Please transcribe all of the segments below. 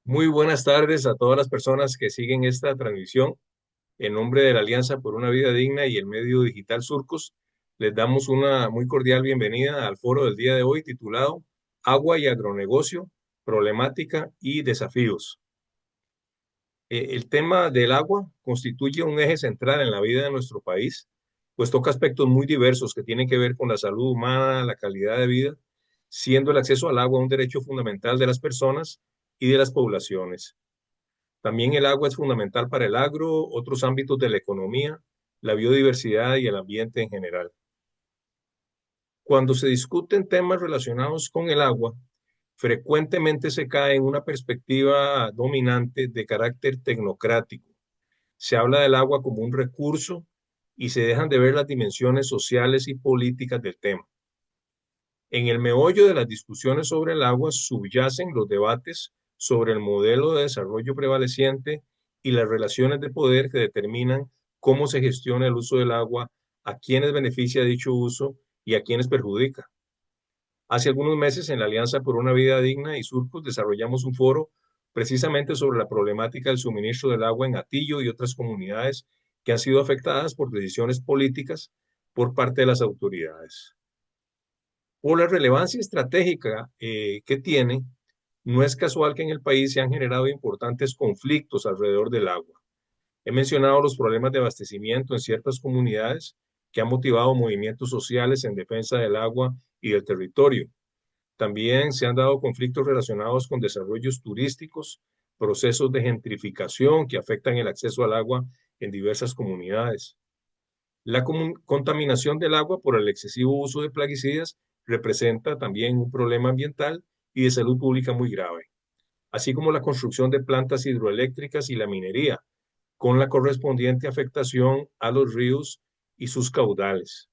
Muy buenas tardes a todas las personas que siguen esta transmisión. En nombre de la Alianza por una Vida Digna y el medio digital Surcos, les damos una muy cordial bienvenida al foro del día de hoy titulado Agua y agronegocio, problemática y desafíos. El tema del agua constituye un eje central en la vida de nuestro país, pues toca aspectos muy diversos que tienen que ver con la salud humana, la calidad de vida, siendo el acceso al agua un derecho fundamental de las personas y de las poblaciones. También el agua es fundamental para el agro, otros ámbitos de la economía, la biodiversidad y el ambiente en general. Cuando se discuten temas relacionados con el agua, frecuentemente se cae en una perspectiva dominante de carácter tecnocrático. Se habla del agua como un recurso y se dejan de ver las dimensiones sociales y políticas del tema. En el meollo de las discusiones sobre el agua subyacen los debates sobre el modelo de desarrollo prevaleciente y las relaciones de poder que determinan cómo se gestiona el uso del agua, a quienes beneficia dicho uso y a quienes perjudica. Hace algunos meses en la Alianza por una Vida Digna y Surcos desarrollamos un foro precisamente sobre la problemática del suministro del agua en Atillo y otras comunidades que han sido afectadas por decisiones políticas por parte de las autoridades. Por la relevancia estratégica que tiene, no es casual que en el país se han generado importantes conflictos alrededor del agua. He mencionado los problemas de abastecimiento en ciertas comunidades que han motivado movimientos sociales en defensa del agua y del territorio. También se han dado conflictos relacionados con desarrollos turísticos, procesos de gentrificación que afectan el acceso al agua en diversas comunidades. La contaminación del agua por el excesivo uso de plaguicidas representa también un problema ambiental y de salud pública muy grave, así como la construcción de plantas hidroeléctricas y la minería, con la correspondiente afectación a los ríos y sus caudales.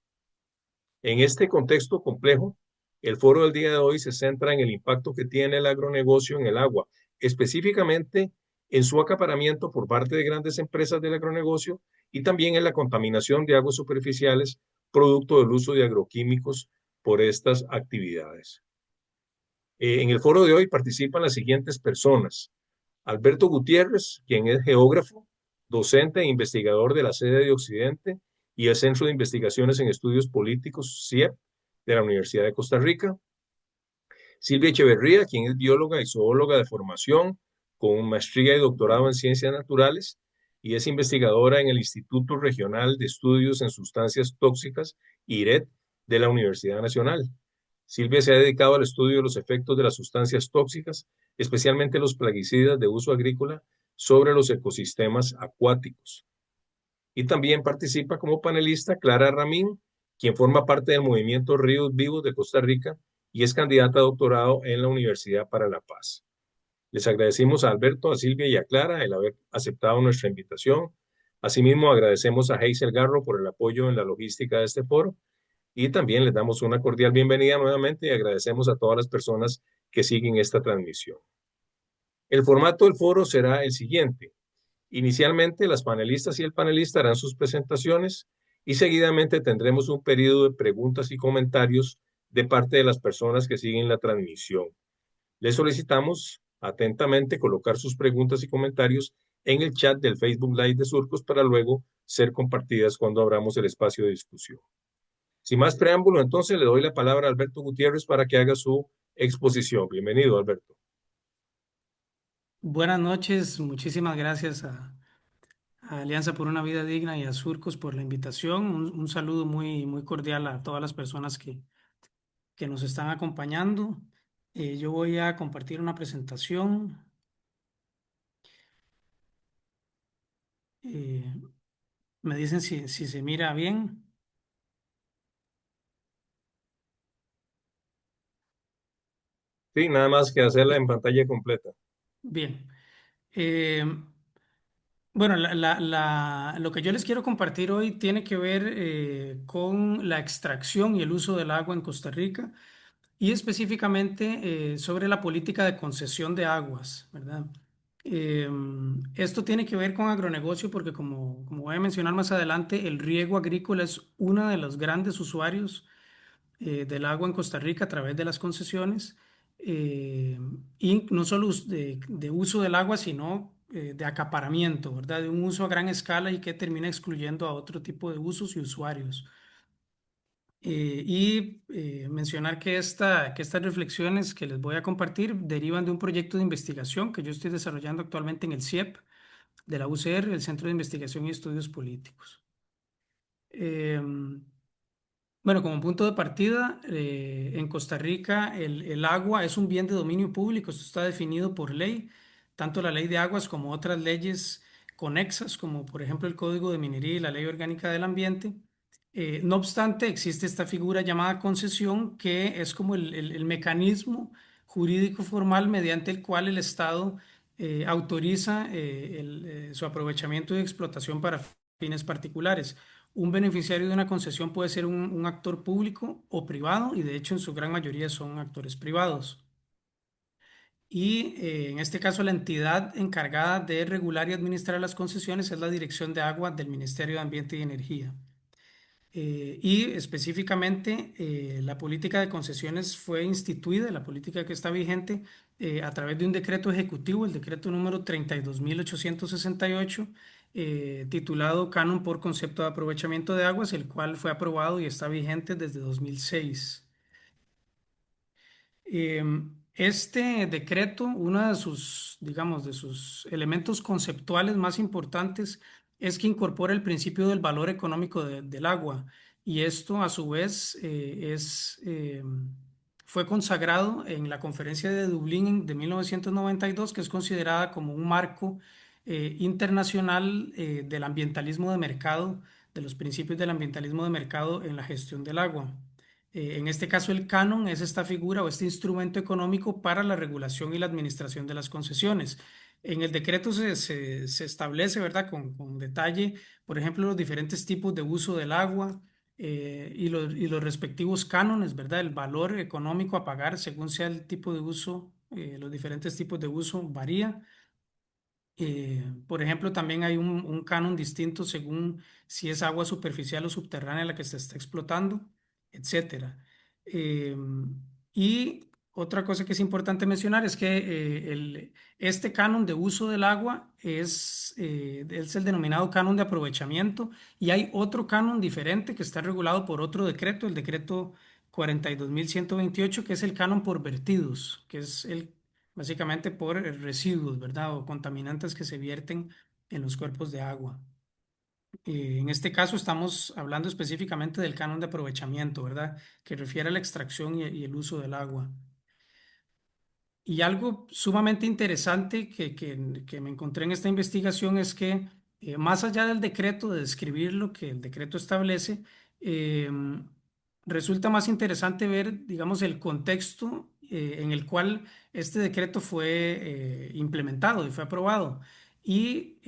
En este contexto complejo, el foro del día de hoy se centra en el impacto que tiene el agronegocio en el agua, específicamente en su acaparamiento por parte de grandes empresas del agronegocio y también en la contaminación de aguas superficiales producto del uso de agroquímicos por estas actividades. En el foro de hoy participan las siguientes personas. Alberto Gutiérrez, quien es geógrafo, docente e investigador de la sede de Occidente y el Centro de Investigaciones en Estudios Políticos, CIEP, de la Universidad de Costa Rica. Silvia Echeverría, quien es bióloga y zoóloga de formación, con maestría y doctorado en ciencias naturales, y es investigadora en el Instituto Regional de Estudios en Sustancias Tóxicas, IRET, de la Universidad Nacional. Silvia se ha dedicado al estudio de los efectos de las sustancias tóxicas, especialmente los plaguicidas de uso agrícola, sobre los ecosistemas acuáticos. Y también participa como panelista Clara Ramín, quien forma parte del movimiento Ríos Vivos de Costa Rica y es candidata a doctorado en la Universidad para la Paz. Les agradecemos a Alberto, a Silvia y a Clara el haber aceptado nuestra invitación. Asimismo, agradecemos a Hazel Garro por el apoyo en la logística de este foro y también les damos una cordial bienvenida nuevamente y agradecemos a todas las personas que siguen esta transmisión. El formato del foro será el siguiente. Inicialmente, las panelistas y el panelista harán sus presentaciones y seguidamente tendremos un periodo de preguntas y comentarios de parte de las personas que siguen la transmisión. Les solicitamos atentamente colocar sus preguntas y comentarios en el chat del Facebook Live de Surcos para luego ser compartidas cuando abramos el espacio de discusión. Sin más preámbulo, entonces le doy la palabra a Alberto Gutiérrez para que haga su exposición. Bienvenido, Alberto. Buenas noches, muchísimas gracias a Alianza por una Vida Digna y a Surcos por la invitación. Un saludo muy cordial a todas las personas que nos están acompañando. Yo voy a compartir una presentación. Eh, Me dicen si se mira bien. Sí, nada más que hacerla en pantalla completa. Bien. Eh, bueno, lo que yo les quiero compartir hoy tiene que ver con la extracción y el uso del agua en Costa Rica. Y específicamente sobre la política de concesión de aguas, ¿verdad? Esto tiene que ver con agronegocio porque como voy a mencionar más adelante, el riego agrícola es uno de los grandes usuarios del agua en Costa Rica a través de las concesiones. eh, y no solo de uso del agua, sino de acaparamiento, ¿verdad? De un uso a gran escala y que termina excluyendo a otro tipo de usos y usuarios. Mencionar que estas reflexiones que les voy a compartir derivan de un proyecto de investigación que yo estoy desarrollando actualmente en el CIEP de la UCR, el Centro de Investigación y Estudios Políticos. Em, bueno, como punto de partida, en Costa Rica el agua es un bien de dominio público, esto está definido por ley, tanto la ley de aguas como otras leyes conexas, como por ejemplo el Código de Minería y la Ley Orgánica del Ambiente. No obstante, existe esta figura llamada concesión, que es como el mecanismo jurídico formal mediante el cual el Estado autoriza su aprovechamiento y explotación para fines particulares. Un beneficiario de una concesión puede ser un actor público o privado, y de hecho en su gran mayoría son actores privados. En este caso la entidad encargada de regular y administrar las concesiones es la Dirección de Agua del Ministerio de Ambiente y Energía. Y específicamente la política de concesiones fue instituida, la política que está vigente, a través de un decreto ejecutivo, el decreto número 32.868, titulado Canon por Concepto de Aprovechamiento de Aguas, el cual fue aprobado y está vigente desde 2006. Este decreto, uno de sus, digamos, de sus elementos conceptuales más importantes es que incorpora el principio del valor económico del agua, y esto a su vez fue consagrado en la Conferencia de Dublín de 1992, que es considerada como un marco internacional del ambientalismo de mercado, de los principios del ambientalismo de mercado en la gestión del agua. En este caso, el canon es esta figura o este instrumento económico para la regulación y la administración de las concesiones. En el decreto se establece, ¿verdad?, con detalle, por ejemplo, los diferentes tipos de uso del agua y los respectivos cánones, ¿verdad?, el valor económico a pagar según sea el tipo de uso, los diferentes tipos de uso varía. Por ejemplo, también hay un canon distinto según si es agua superficial o subterránea la que se está explotando, etcétera. Eh, y otra cosa que es importante mencionar es que este canon de uso del agua es el denominado canon de aprovechamiento, y hay otro canon diferente que está regulado por otro decreto, el decreto 42.128, que es el canon por vertidos, que es básicamente por residuos, ¿verdad? O contaminantes que se vierten en los cuerpos de agua. En este caso estamos hablando específicamente del canon de aprovechamiento, ¿verdad? Que refiere a la extracción y el uso del agua. Y algo sumamente interesante que me encontré en esta investigación es que más allá del decreto, de describir lo que el decreto establece, eh, resulta más interesante ver, digamos, el contexto en el cual este decreto fue implementado y fue aprobado. Y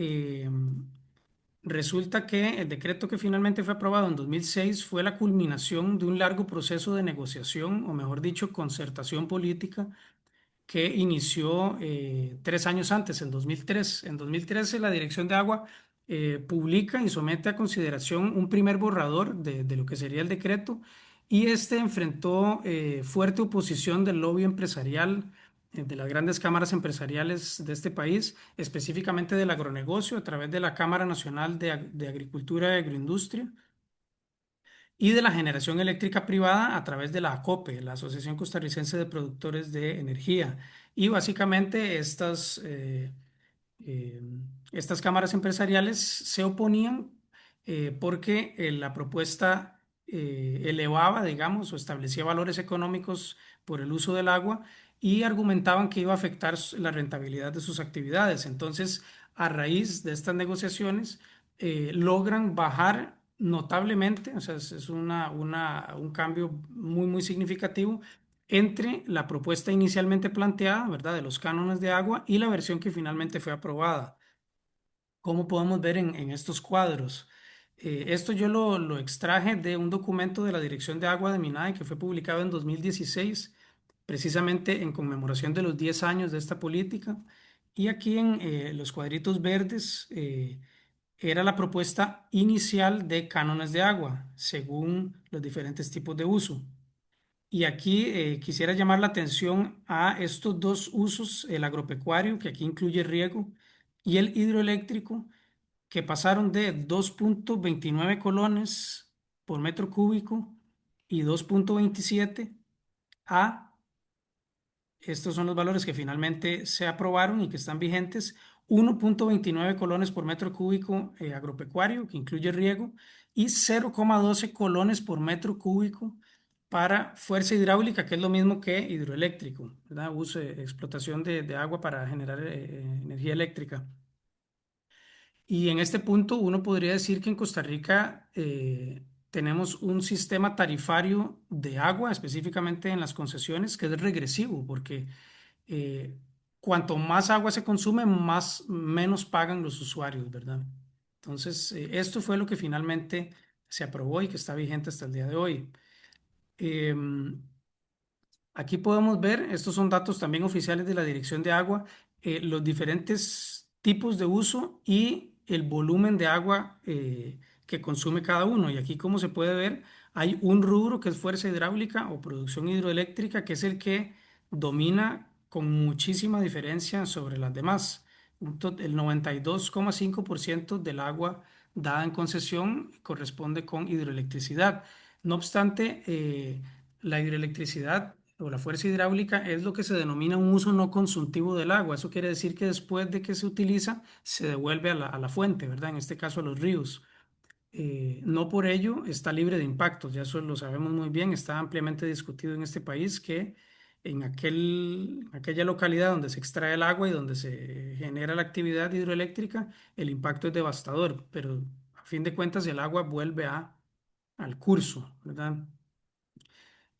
resulta que el decreto que finalmente fue aprobado en 2006 fue la culminación de un largo proceso de negociación, o mejor dicho, concertación política, que inició 3 años antes, en 2003. En 2013, la Dirección de Agua publica y somete a consideración un primer borrador de lo que sería el decreto, y este enfrentó fuerte oposición del lobby empresarial, de las grandes cámaras empresariales de este país, específicamente del agronegocio, a través de la Cámara Nacional de Agricultura y Agroindustria, y de la generación eléctrica privada a través de la ACOPE, la Asociación Costarricense de Productores de Energía. Y básicamente eh, estas cámaras empresariales se oponían porque la propuesta elevaba, digamos, o establecía valores económicos por el uso del agua, y argumentaban que iba a afectar la rentabilidad de sus actividades. Entonces, a raíz de estas negociaciones, logran bajar notablemente, o sea, es un cambio muy, muy significativo entre la propuesta inicialmente planteada, ¿verdad?, de los cánones de agua, y la versión que finalmente fue aprobada. Como podemos ver en estos cuadros. Esto yo lo extraje de un documento de la Dirección de Agua de Minay que fue publicado en 2016, precisamente en conmemoración de los 10 años de esta política. Y aquí en los cuadritos verdes era la propuesta inicial de cánones de agua, según los diferentes tipos de uso. Y aquí quisiera llamar la atención a estos dos usos, el agropecuario, que aquí incluye riego, y el hidroeléctrico, que pasaron de 2,29 colones por metro cúbico y 2,27 a, estos son los valores que finalmente se aprobaron y que están vigentes, 1,29 colones por metro cúbico agropecuario, que incluye riego, y 0,12 colones por metro cúbico para fuerza hidráulica, que es lo mismo que hidroeléctrico, ¿verdad? Uso, explotación de agua para generar energía eléctrica. Y en este punto uno podría decir que en Costa Rica tenemos un sistema tarifario de agua, específicamente en las concesiones, que es regresivo, porque eh, cuanto más agua se consume, menos pagan los usuarios, ¿verdad? Entonces, esto fue lo que finalmente se aprobó y que está vigente hasta el día de hoy. Em, Aquí podemos ver, estos son datos también oficiales de la Dirección de Agua, los diferentes tipos de uso y el volumen de agua que consume cada uno. Y aquí, como se puede ver, hay un rubro que es fuerza hidráulica o producción hidroeléctrica, que es el que domina con muchísima diferencia sobre las demás. El 92,5% del agua dada en concesión corresponde con hidroelectricidad. No obstante, la hidroelectricidad o la fuerza hidráulica es lo que se denomina un uso no consultivo del agua. Eso quiere decir que después de que se utiliza, se devuelve a la fuente, ¿verdad? En este caso a los ríos. No por ello está libre de impactos, ya eso lo sabemos muy bien, está ampliamente discutido en este país que en aquella localidad donde se extrae el agua y donde se genera la actividad hidroeléctrica, el impacto es devastador, pero a fin de cuentas el agua vuelve al curso, ¿verdad?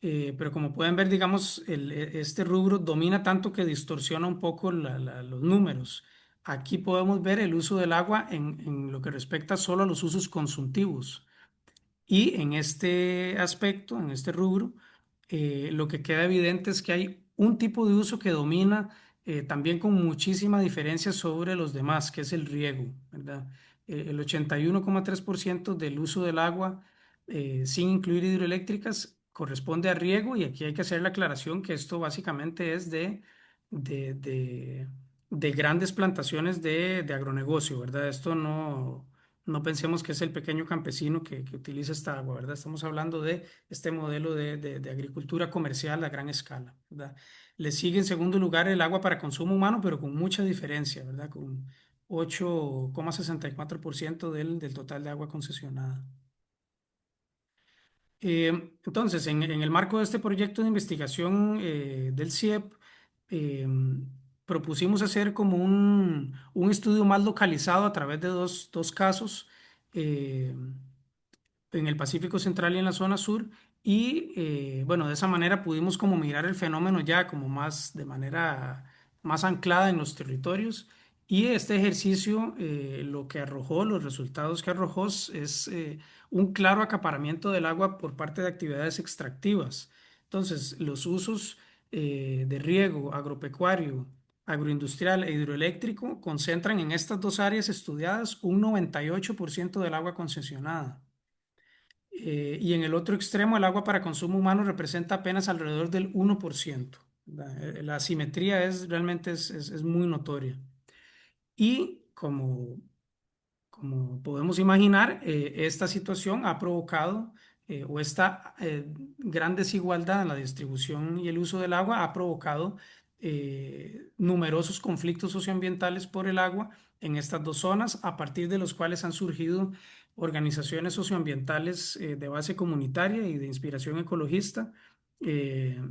Pero como pueden ver, digamos, este rubro domina tanto que distorsiona un poco los números. Aquí podemos ver el uso del agua en lo que respecta solo a los usos consultivos. Y en este aspecto, en este rubro, lo que queda evidente es que hay un tipo de uso que domina también con muchísima diferencia sobre los demás, que es el riego, ¿verdad? El 81,3% del uso del agua, sin incluir hidroeléctricas, corresponde a riego y aquí hay que hacer la aclaración que esto básicamente es de, de- de grandes plantaciones de agronegocio, ¿verdad? Esto no pensemos que es el pequeño campesino que utiliza esta agua, ¿verdad? Estamos hablando de este modelo de agricultura comercial a gran escala, ¿verdad? Le sigue en segundo lugar el agua para consumo humano, pero con mucha diferencia, ¿verdad? Con 8,64% del total de agua concesionada. Entonces, en el marco de este proyecto de investigación del CIEP, eh, propusimos hacer como un estudio más localizado a través de dos casos. eh, en el Pacífico Central y en la zona sur. Y bueno, de esa manera pudimos como mirar el fenómeno ya como más de manera más anclada en los territorios. Y este ejercicio lo que arrojó, los resultados que arrojó es un claro acaparamiento del agua por parte de actividades extractivas. Entonces, los usos de riego, agropecuario, agroindustrial e hidroeléctrico concentran en estas dos áreas estudiadas un 98% del agua concesionada. Y en el otro extremo, el agua para consumo humano representa apenas alrededor del 1%. La asimetría realmente es muy notoria. Y como podemos imaginar, esta situación ha provocado, o esta gran desigualdad en la distribución y el uso del agua ha provocado numerosos conflictos socioambientales por el agua en estas dos zonas, a partir de los cuales han surgido organizaciones socioambientales de base comunitaria y de inspiración ecologista,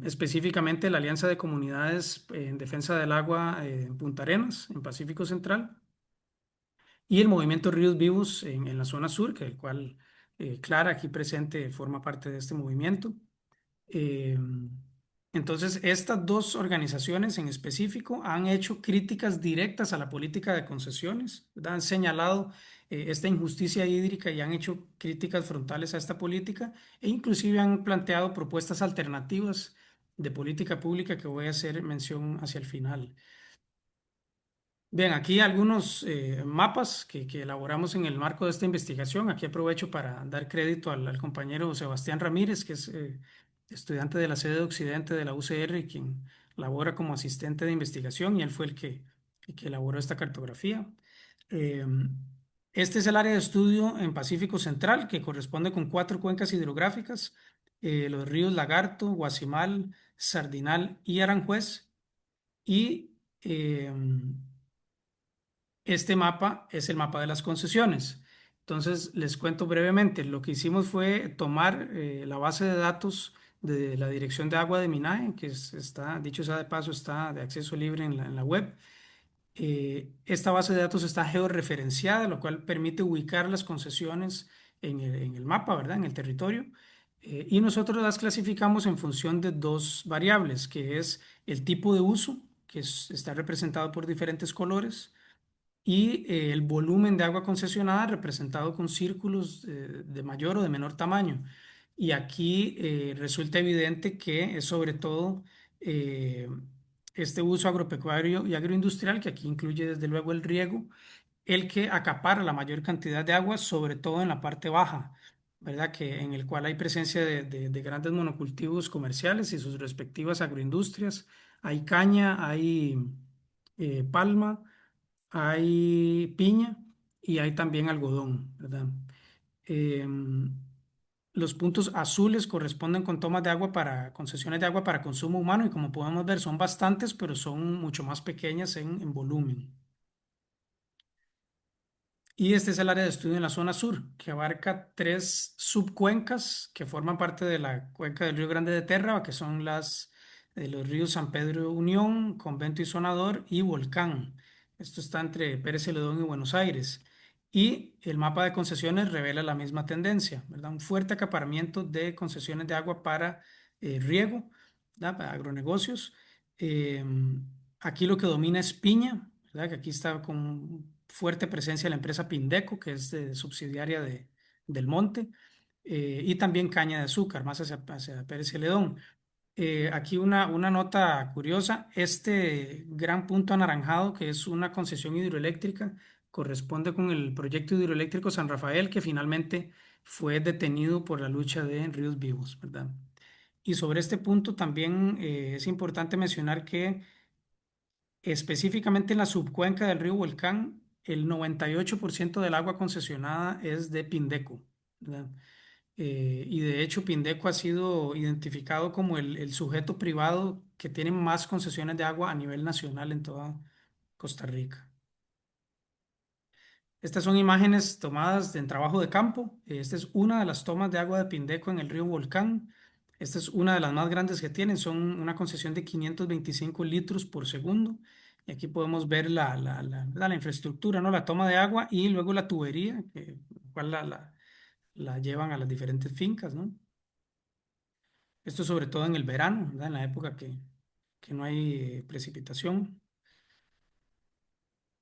específicamente la Alianza de Comunidades en Defensa del Agua en Punta Arenas, en Pacífico Central, y el movimiento Ríos Vivos en la zona sur, que el cual Clara aquí presente forma parte de este movimiento. Eh, entonces, estas dos organizaciones en específico han hecho críticas directas a la política de concesiones, ¿verdad? Han señalado esta injusticia hídrica y han hecho críticas frontales a esta política e inclusive han planteado propuestas alternativas de política pública que voy a hacer mención hacia el final. Bien, aquí algunos mapas que elaboramos en el marco de esta investigación. Aquí aprovecho para dar crédito al compañero Sebastián Ramírez, que es estudiante de la sede de Occidente de la UCR, quien labora como asistente de investigación y él fue el que elaboró esta cartografía. Eh, este es el área de estudio en Pacífico Central, que corresponde con cuatro cuencas hidrográficas, los ríos Lagarto, Guasimal, Sardinal y Aranjuez. Y este mapa es el mapa de las concesiones. Entonces, les cuento brevemente. Lo que hicimos fue tomar la base de datos de la Dirección de Agua de Minae, que está, dicho sea de paso, está de acceso libre en la web. Esta base de datos está georreferenciada, lo cual permite ubicar las concesiones en el mapa, ¿verdad? En el territorio. Y nosotros las clasificamos en función de dos variables, que es el tipo de uso, está representado por diferentes colores, y el volumen de agua concesionada representado con círculos de mayor o de menor tamaño. Y aquí resulta evidente que es sobre todo eh, este uso agropecuario y agroindustrial, que aquí incluye desde luego el riego, el que acapara la mayor cantidad de agua, sobre todo en la parte baja, ¿verdad? Que en el cual hay presencia de grandes monocultivos comerciales y sus respectivas agroindustrias. Hay caña, hay palma, hay piña y hay también algodón, ¿verdad? Em, los puntos azules corresponden con tomas de agua para concesiones de agua para consumo humano y como podemos ver son bastantes, pero son mucho más pequeñas en volumen. Y este es el área de estudio en la zona sur, que abarca tres subcuencas que forman parte de la cuenca del Río Grande de Terra, que son las de los ríos San Pedro Unión, Convento y Sonador y Volcán. Esto está entre Pérez Celedón y Buenos Aires. Y el mapa de concesiones revela la misma tendencia, ¿verdad? Un fuerte acaparamiento de concesiones de agua para riego, ¿verdad? Para agronegocios. Aquí lo que domina es piña, ¿verdad? Que aquí está con fuerte presencia la empresa Pindeco, que es subsidiaria del Monte, y también caña de azúcar, más hacia Pérez Celedón. Aquí una nota curiosa, este gran punto anaranjado, que es una concesión hidroeléctrica, corresponde con el proyecto hidroeléctrico San Rafael, que finalmente fue detenido por la lucha de Ríos Vivos, ¿verdad? Y sobre este punto también es importante mencionar que específicamente en la subcuenca del río Volcán, el 98% del agua concesionada es de Pindeco, ¿verdad? Y de hecho, Pindeco ha sido identificado como el sujeto privado que tiene más concesiones de agua a nivel nacional en toda Costa Rica. Estas son imágenes tomadas en trabajo de campo. Esta es una de las tomas de agua de Pindeco en el río Volcán. Esta es una de las más grandes que tienen. Son una concesión de 525 litros por segundo. Y aquí podemos ver la infraestructura, ¿no? La toma de agua y luego la tubería, cual la llevan a las diferentes fincas, ¿no? Esto sobre todo en el verano, ¿verdad? En la época que no hay precipitación.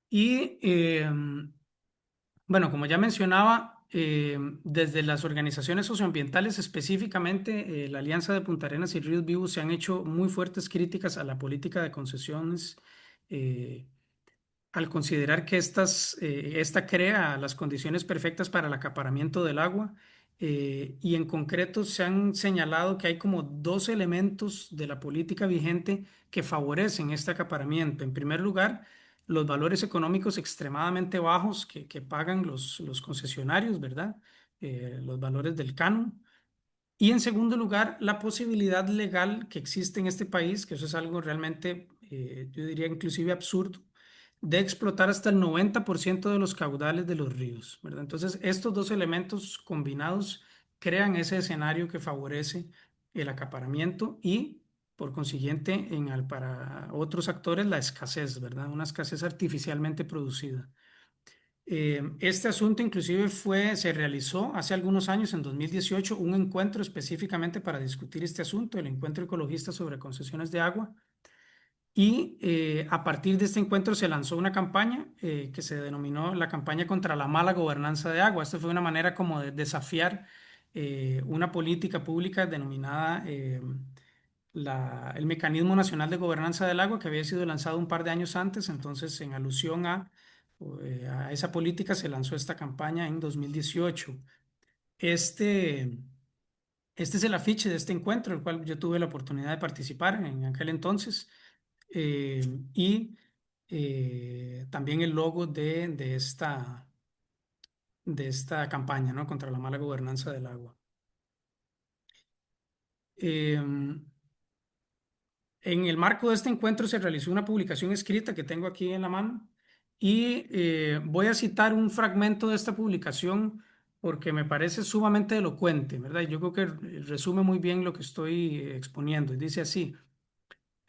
Y bueno, como ya mencionaba, desde las organizaciones socioambientales, específicamente la Alianza de Punta Arenas y Ríos Vivos, se han hecho muy fuertes críticas a la política de concesiones, eh, al considerar que esta crea las condiciones perfectas para el acaparamiento del agua. Y en concreto se han señalado que hay como dos elementos de la política vigente que favorecen este acaparamiento. En primer lugar, los valores económicos extremadamente bajos que pagan los concesionarios, ¿verdad? Los valores del canon. Y en segundo lugar, la posibilidad legal que existe en este país, que eso es algo realmente, yo diría inclusive absurdo, de explotar hasta el 90% de los caudales de los ríos, ¿verdad? Entonces, estos dos elementos combinados crean ese escenario que favorece el acaparamiento y, por consiguiente, para otros actores, la escasez, ¿verdad? Una escasez artificialmente producida. Este asunto inclusive se realizó hace algunos años, en 2018, un encuentro específicamente para discutir este asunto, el Encuentro Ecologista sobre Concesiones de Agua. Y a partir de este encuentro se lanzó una campaña que se denominó la campaña contra la mala gobernanza de agua. Esto fue una manera como de desafiar una política pública denominada el Mecanismo Nacional de Gobernanza del Agua, que había sido lanzado un par de años antes. Entonces, en alusión a esa política, se lanzó esta campaña en 2018. Este, Este es el afiche de este encuentro, el cual yo tuve la oportunidad de participar en aquel entonces, eh, y también el logo de esta campaña, ¿no? Contra la mala gobernanza del agua. En el marco de este encuentro se realizó una publicación escrita que tengo aquí en la mano y voy a citar un fragmento de esta publicación porque me parece sumamente elocuente, ¿verdad? Yo creo que resume muy bien lo que estoy exponiendo. Dice así: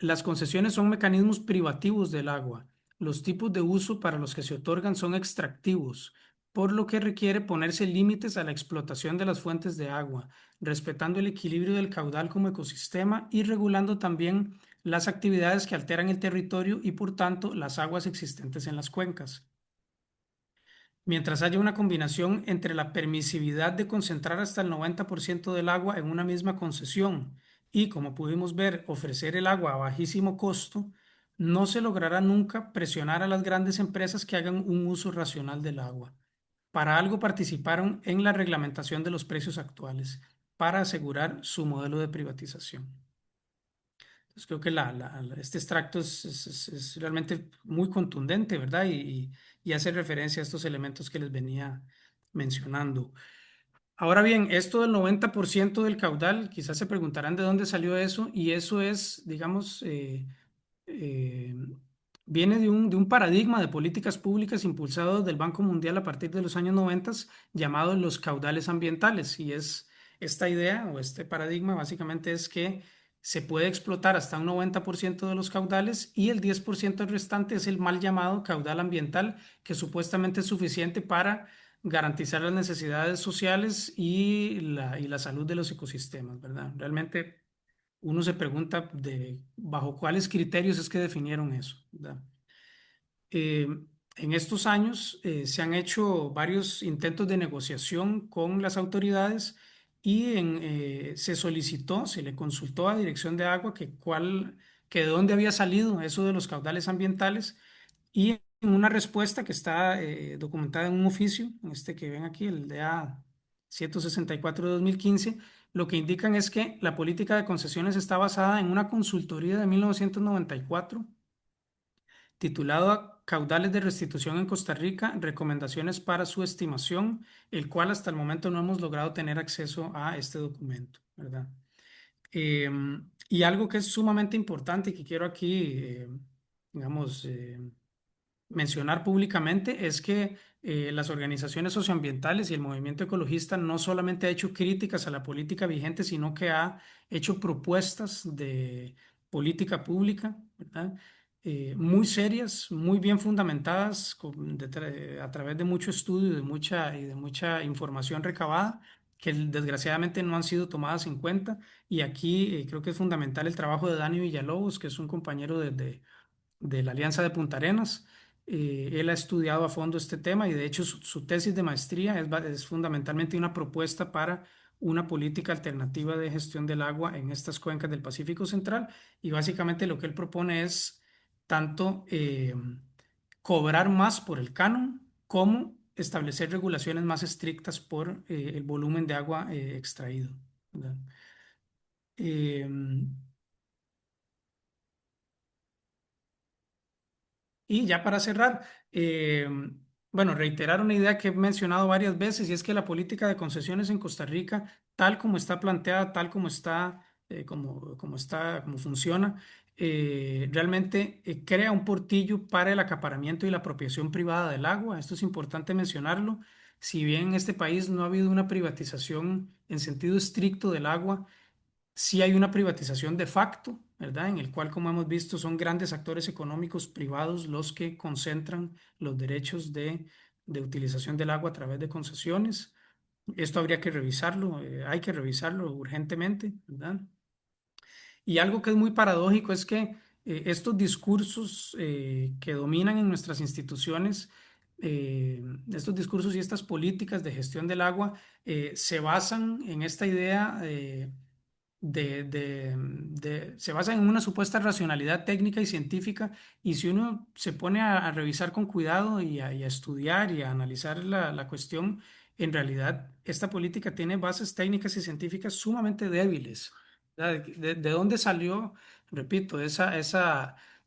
las concesiones son mecanismos privativos del agua. Los tipos de uso para los que se otorgan son extractivos, por lo que requiere ponerse límites a la explotación de las fuentes de agua, respetando el equilibrio del caudal como ecosistema y regulando también las actividades que alteran el territorio y, por tanto, las aguas existentes en las cuencas. Mientras haya una combinación entre la permisividad de concentrar hasta el 90% del agua en una misma concesión y, como pudimos ver, ofrecer el agua a bajísimo costo, no se logrará nunca presionar a las grandes empresas que hagan un uso racional del agua. Para algo participaron en la reglamentación de los precios actuales, para asegurar su modelo de privatización. Entonces, creo que este extracto es realmente muy contundente, ¿verdad? Y hace referencia a estos elementos que les venía mencionando. Ahora bien, esto del 90% del caudal, quizás se preguntarán de dónde salió eso, y eso es, digamos, eh, viene de un paradigma de políticas públicas impulsado del Banco Mundial a partir de los años 90, llamado los caudales ambientales. Y es esta idea o este paradigma básicamente es que se puede explotar hasta un 90% de los caudales y el 10% restante es el mal llamado caudal ambiental, que supuestamente es suficiente para garantizar las necesidades sociales y la salud de los ecosistemas, ¿verdad? Realmente uno se pregunta de bajo cuáles criterios es que definieron eso, ¿verdad? Eh, en estos años se han hecho varios intentos de negociación con las autoridades y se solicitó, se le consultó a Dirección de Agua que de dónde había salido eso de los caudales ambientales, y en una respuesta que está documentada en un oficio, en este que ven aquí, el DA 164 de 2015, lo que indican es que la política de concesiones está basada en una consultoría de 1994 titulado Caudales de restitución en Costa Rica, recomendaciones para su estimación, el cual hasta el momento no hemos logrado tener acceso a este documento, ¿verdad? Y algo que es sumamente importante y que quiero aquí, digamos, mencionar públicamente es que las organizaciones socioambientales y el movimiento ecologista no solamente ha hecho críticas a la política vigente, sino que ha hecho propuestas de política pública, ¿verdad? Muy serias, muy bien fundamentadas, a través de mucho estudio y de mucha información recabada, que desgraciadamente no han sido tomadas en cuenta. Y aquí creo que es fundamental el trabajo de Dani Villalobos, que es un compañero de la Alianza de Punta Arenas. Él ha estudiado a fondo este tema y de hecho su tesis de maestría es fundamentalmente una propuesta para una política alternativa de gestión del agua en estas cuencas del Pacífico Central, y básicamente lo que él propone es tanto cobrar más por el canon como establecer regulaciones más estrictas por el volumen de agua extraído, ¿verdad? Em, Y ya para cerrar, bueno, reiterar una idea que he mencionado varias veces, y es que la política de concesiones en Costa Rica, tal como está planteada, tal como está, como funciona, realmente crea un portillo para el acaparamiento y la apropiación privada del agua. Esto es importante mencionarlo. Si bien en este país no ha habido una privatización en sentido estricto del agua, sí hay una privatización de facto, ¿verdad? En el cual, como hemos visto, son grandes actores económicos privados los que concentran los derechos de utilización del agua a través de concesiones. Esto habría que revisarlo, hay que revisarlo urgentemente, ¿verdad? Y algo que es muy paradójico es que estos discursos que dominan en nuestras instituciones, estos discursos y estas políticas de gestión del agua, se basan en esta idea se basan en una supuesta racionalidad técnica y científica, y si uno se pone a revisar con cuidado y a estudiar y a analizar la cuestión, en realidad esta política tiene bases técnicas y científicas sumamente débiles. ¿Verdad? ¿De dónde salió, repito,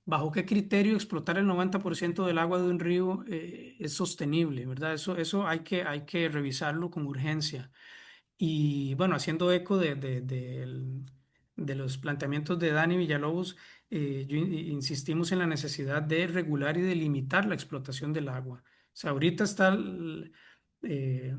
bajo qué criterio explotar el 90% del agua de un río es sostenible, ¿verdad? Eso hay que revisarlo con urgencia. Y bueno, haciendo eco de los planteamientos de Dani Villalobos, insistimos en la necesidad de regular y de limitar la explotación del agua. O sea, ahorita está, eh,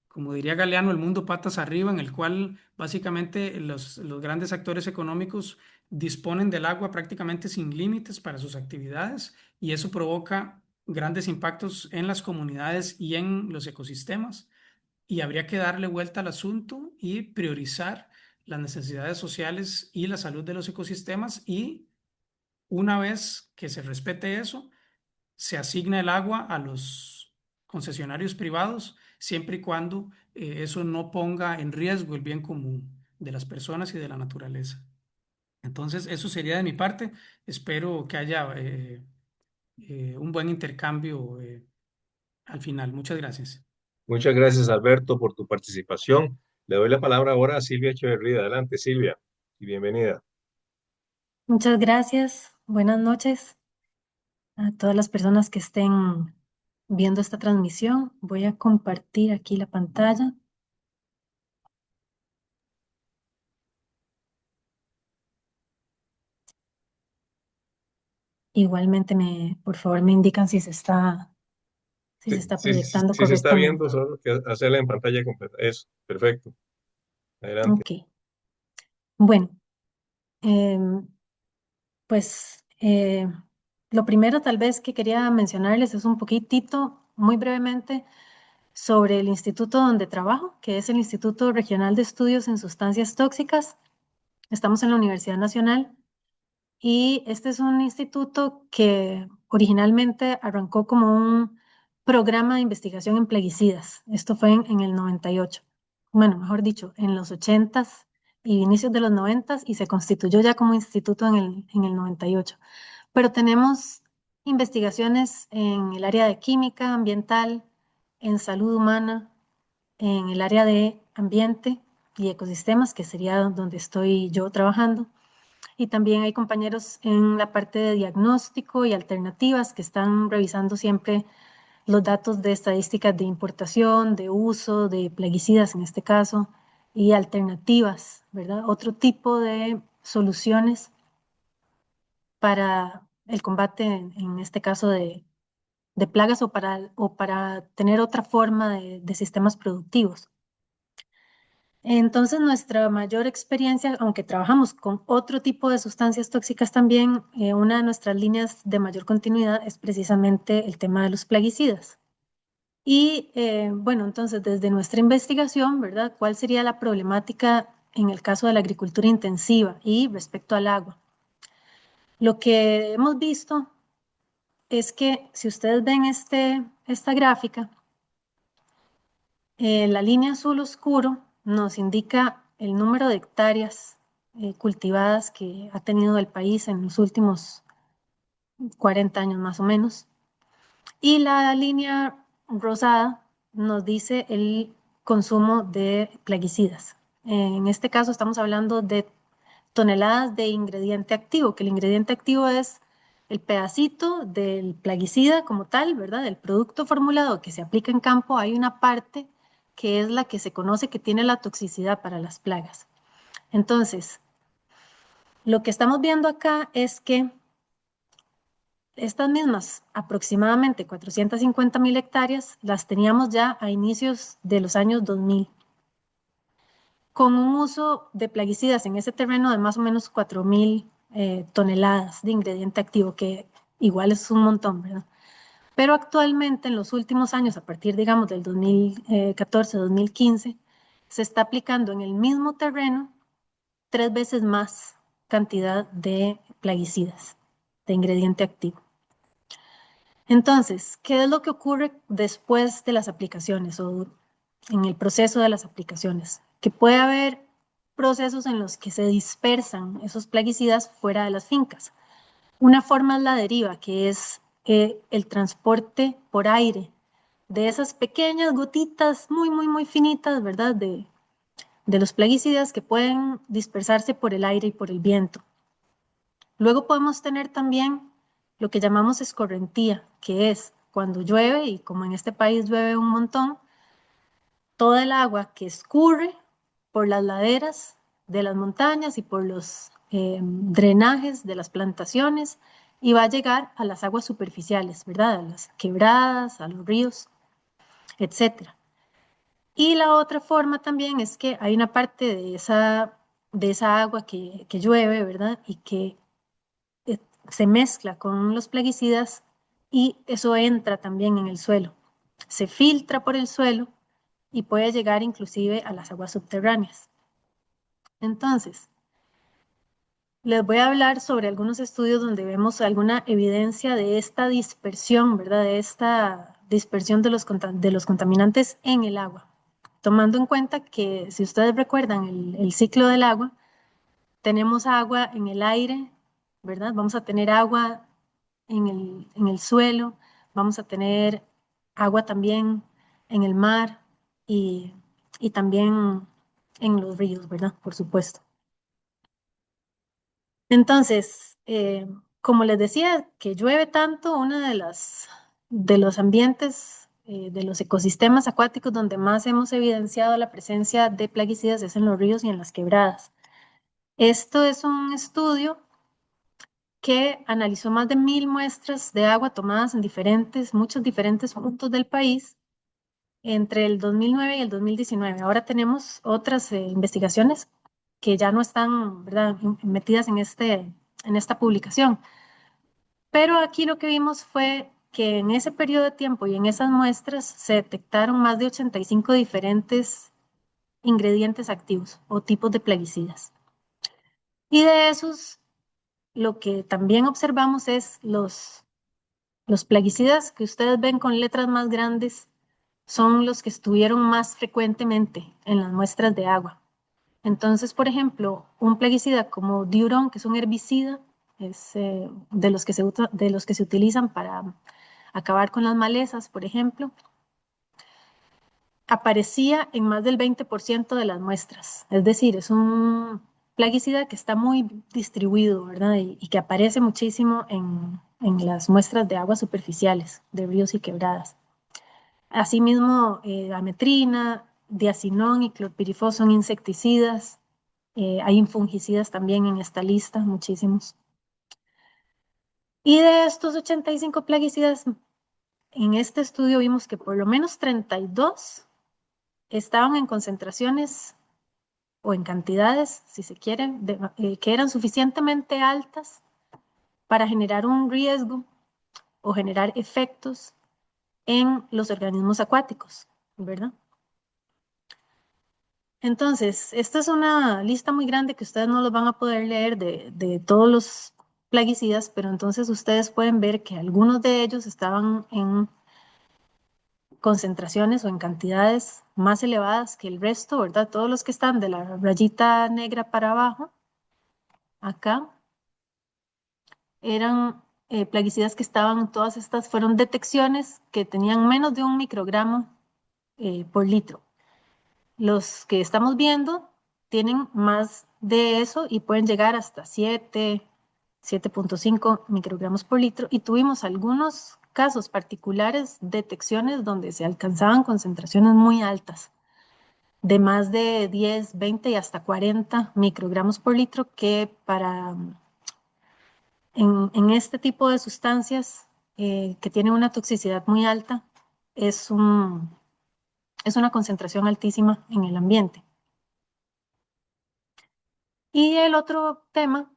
como diría Galeano, el mundo patas arriba, en el cual básicamente los grandes actores económicos disponen del agua prácticamente sin límites para sus actividades y eso provoca grandes impactos en las comunidades y en los ecosistemas y habría que darle vuelta al asunto y priorizar las necesidades sociales y la salud de los ecosistemas y una vez que se respete eso, se asigna el agua a los concesionarios privados siempre y cuando eso no ponga en riesgo el bien común de las personas y de la naturaleza. Entonces, eso sería de mi parte. Espero que haya un buen intercambio al final. Muchas gracias. Muchas gracias, Alberto, por tu participación. Le doy la palabra ahora a Silvia Echeverría. Adelante, Silvia, y bienvenida. Muchas gracias. Buenas noches a todas las personas que estén viendo esta transmisión. Voy a compartir aquí la pantalla. Igualmente, por favor, me indican si se está proyectando Si se está viendo, correctamente. solo que hacerla en pantalla completa. Eso, perfecto. Adelante. Ok. Bueno, em, pues lo primero tal vez que quería mencionarles es un poquitito, muy brevemente, sobre el instituto donde trabajo, que es el Instituto Regional de Estudios en Sustancias Tóxicas. Estamos en la Universidad Nacional. Y este es un instituto que originalmente arrancó como un programa de investigación en plaguicidas. Esto fue en el 98. Bueno, mejor dicho, en los 80s y inicios de los 90s y se constituyó ya como instituto en el 98. Pero tenemos investigaciones en el área de química ambiental, en salud humana, en el área de ambiente y ecosistemas, que sería donde estoy yo trabajando y también hay compañeros en la parte de diagnóstico y alternativas que están revisando siempre los datos de estadísticas de importación, de uso, de plaguicidas en este caso, y alternativas, ¿verdad? Otro tipo de soluciones para el combate, en este caso, de plagas o para tener otra forma de sistemas productivos. Entonces, nuestra mayor experiencia, aunque trabajamos con otro tipo de sustancias tóxicas también, una de nuestras líneas de mayor continuidad es precisamente el tema de los plaguicidas. Y bueno, entonces, desde nuestra investigación, ¿verdad? ¿Cuál sería la problemática en el caso de la agricultura intensiva y respecto al agua? Lo que hemos visto es que si ustedes ven esta gráfica, la línea azul oscuro nos indica el número de hectáreas cultivadas que ha tenido el país en los últimos 40 años más o menos. Y la línea rosada nos dice el consumo de plaguicidas. En este caso estamos hablando de toneladas de ingrediente activo, que el ingrediente activo es el pedacito del plaguicida como tal, ¿verdad? Del producto formulado que se aplica en campo, hay una parte que es la que se conoce que tiene la toxicidad para las plagas. Entonces, lo que estamos viendo acá es que estas mismas, aproximadamente 450.000 hectáreas, las teníamos ya a inicios de los años 2000, con un uso de plaguicidas en ese terreno de más o menos 4.000 toneladas de ingrediente activo, que igual es un montón, ¿verdad? Pero actualmente, en los últimos años, a partir, digamos, del 2014-2015, se está aplicando en el mismo terreno 3 veces más cantidad de plaguicidas, de ingrediente activo. Entonces, ¿qué es lo que ocurre después de las aplicaciones o en el proceso de las aplicaciones? Que puede haber procesos en los que se dispersan esos plaguicidas fuera de las fincas. Una forma es la deriva, que es el transporte por aire de esas pequeñas gotitas muy finitas, ¿verdad? De los plaguicidas que pueden dispersarse por el aire y por el viento. Luego podemos tener también lo que llamamos escorrentía, que es cuando llueve, y como en este país llueve un montón, toda el agua que escurre por las laderas de las montañas y por los drenajes de las plantaciones y va a llegar a las aguas superficiales, ¿verdad? A las quebradas, a los ríos, etcétera. Y la otra forma también es que hay una parte de esa agua que llueve, ¿verdad? Y que eh, se mezcla con los plaguicidas y eso entra también en el suelo. Se filtra por el suelo y puede llegar inclusive a las aguas subterráneas. Entonces, les voy a hablar sobre algunos estudios donde vemos alguna evidencia de esta dispersión, ¿verdad? De esta dispersión de los contaminantes en el agua. Tomando en cuenta que, si ustedes recuerdan el ciclo del agua, tenemos agua en el aire, ¿verdad? Vamos a tener agua en el suelo, vamos a tener agua también en el mar y, y también en los ríos, ¿verdad? Por supuesto. Entonces, como les decía, que llueve tanto, uno de los ambientes, de los ecosistemas acuáticos donde más hemos evidenciado la presencia de plaguicidas es en los ríos y en las quebradas. Esto es un estudio que analizó más de 1000 muestras de agua tomadas en muchos diferentes puntos del país entre el 2009 y el 2019. Ahora tenemos otras investigaciones que ya no están, ¿verdad?, metidas en esta publicación. Pero aquí lo que vimos fue que en ese periodo de tiempo y en esas muestras se detectaron más de 85 diferentes ingredientes activos o tipos de plaguicidas. Y de esos, lo que también observamos es los plaguicidas que ustedes ven con letras más grandes son los que estuvieron más frecuentemente en las muestras de agua. Entonces, por ejemplo, un plaguicida como Diuron, que es un herbicida, es de los que se utilizan para acabar con las malezas, por ejemplo, aparecía en más del 20% de las muestras. Es decir, es un plaguicida que está muy distribuido, ¿verdad? Y que aparece muchísimo en las muestras de aguas superficiales, de ríos y quebradas. Asimismo, ametrina, diacinón y clorpirifos son insecticidas. Hay fungicidas también en esta lista, muchísimos. Y de estos 85 plaguicidas, en este estudio vimos que por lo menos 32 estaban en concentraciones o en cantidades, si se quiere, que eran suficientemente altas para generar un riesgo o generar efectos en los organismos acuáticos, ¿verdad? Entonces, esta es una lista muy grande que ustedes no los van a poder leer de todos los plaguicidas, pero entonces ustedes pueden ver que algunos de ellos estaban en concentraciones o en cantidades más elevadas que el resto, ¿verdad? Todos los que están de la rayita negra para abajo, acá, eran plaguicidas que estaban, todas estas fueron detecciones que tenían menos de 1 microgramo por litro. Los que estamos viendo tienen más de eso y pueden llegar hasta 7.5 microgramos por litro. Y tuvimos algunos casos particulares, detecciones donde se alcanzaban concentraciones muy altas, de más de 10, 20 y hasta 40 microgramos por litro, que en este tipo de sustancias que tienen una toxicidad muy alta, es una concentración altísima en el ambiente. Y el otro tema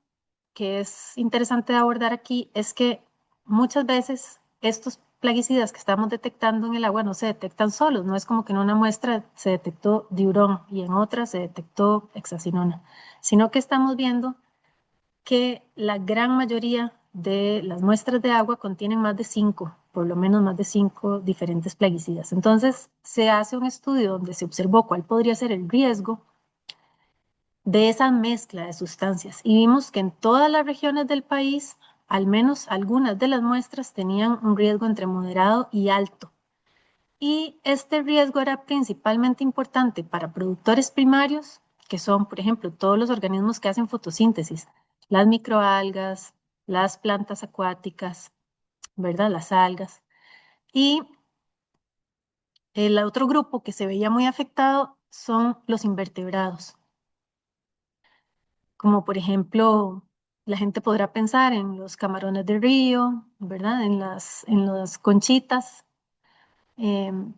que es interesante de abordar aquí es que muchas veces estos plaguicidas que estamos detectando en el agua no se detectan solos, no es como que en una muestra se detectó diurón y en otra se detectó hexacinona, sino que estamos viendo que la gran mayoría de las muestras de agua contienen más de 5, por lo menos más de 5 diferentes plaguicidas. Entonces se hace un estudio donde se observó cuál podría ser el riesgo de esa mezcla de sustancias y vimos que en todas las regiones del país, al menos algunas de las muestras tenían un riesgo entre moderado y alto. Y este riesgo era principalmente importante para productores primarios, que son, por ejemplo, todos los organismos que hacen fotosíntesis, las microalgas, las plantas acuáticas, ¿verdad? Las algas. Y el otro grupo que se veía muy afectado son los invertebrados, como por ejemplo, la gente podrá pensar en los camarones de río, ¿verdad? En las conchitas. em,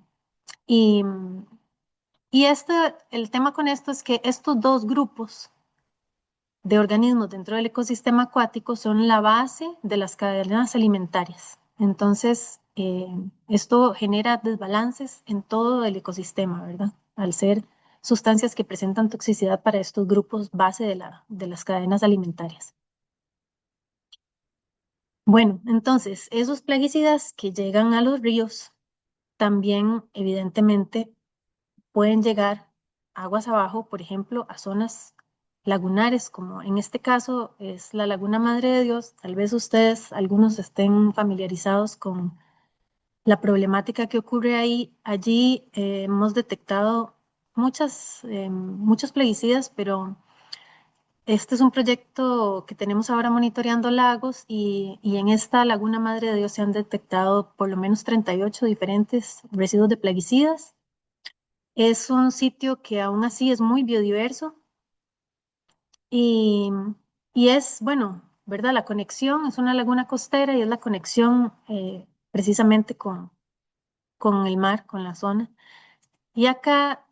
y el tema con esto es que estos dos grupos de organismos dentro del ecosistema acuático son la base de las cadenas alimentarias. Entonces, esto genera desbalances en todo el ecosistema, ¿verdad? Al ser sustancias que presentan toxicidad para estos grupos base de las cadenas alimentarias. Bueno, entonces, esos plaguicidas que llegan a los ríos también, evidentemente, pueden llegar aguas abajo, por ejemplo, a zonas lagunares, como en este caso es la Laguna Madre de Dios. Tal vez ustedes, algunos estén familiarizados con la problemática que ocurre ahí. Allí hemos detectado muchos plaguicidas, pero este es un proyecto que tenemos ahora monitoreando lagos y en esta Laguna Madre de Dios se han detectado por lo menos 38 diferentes residuos de plaguicidas. Es un sitio que aún así es muy biodiverso y, y es, bueno, ¿verdad? La conexión es una laguna costera y es la conexión precisamente con el mar, con la zona. Y acá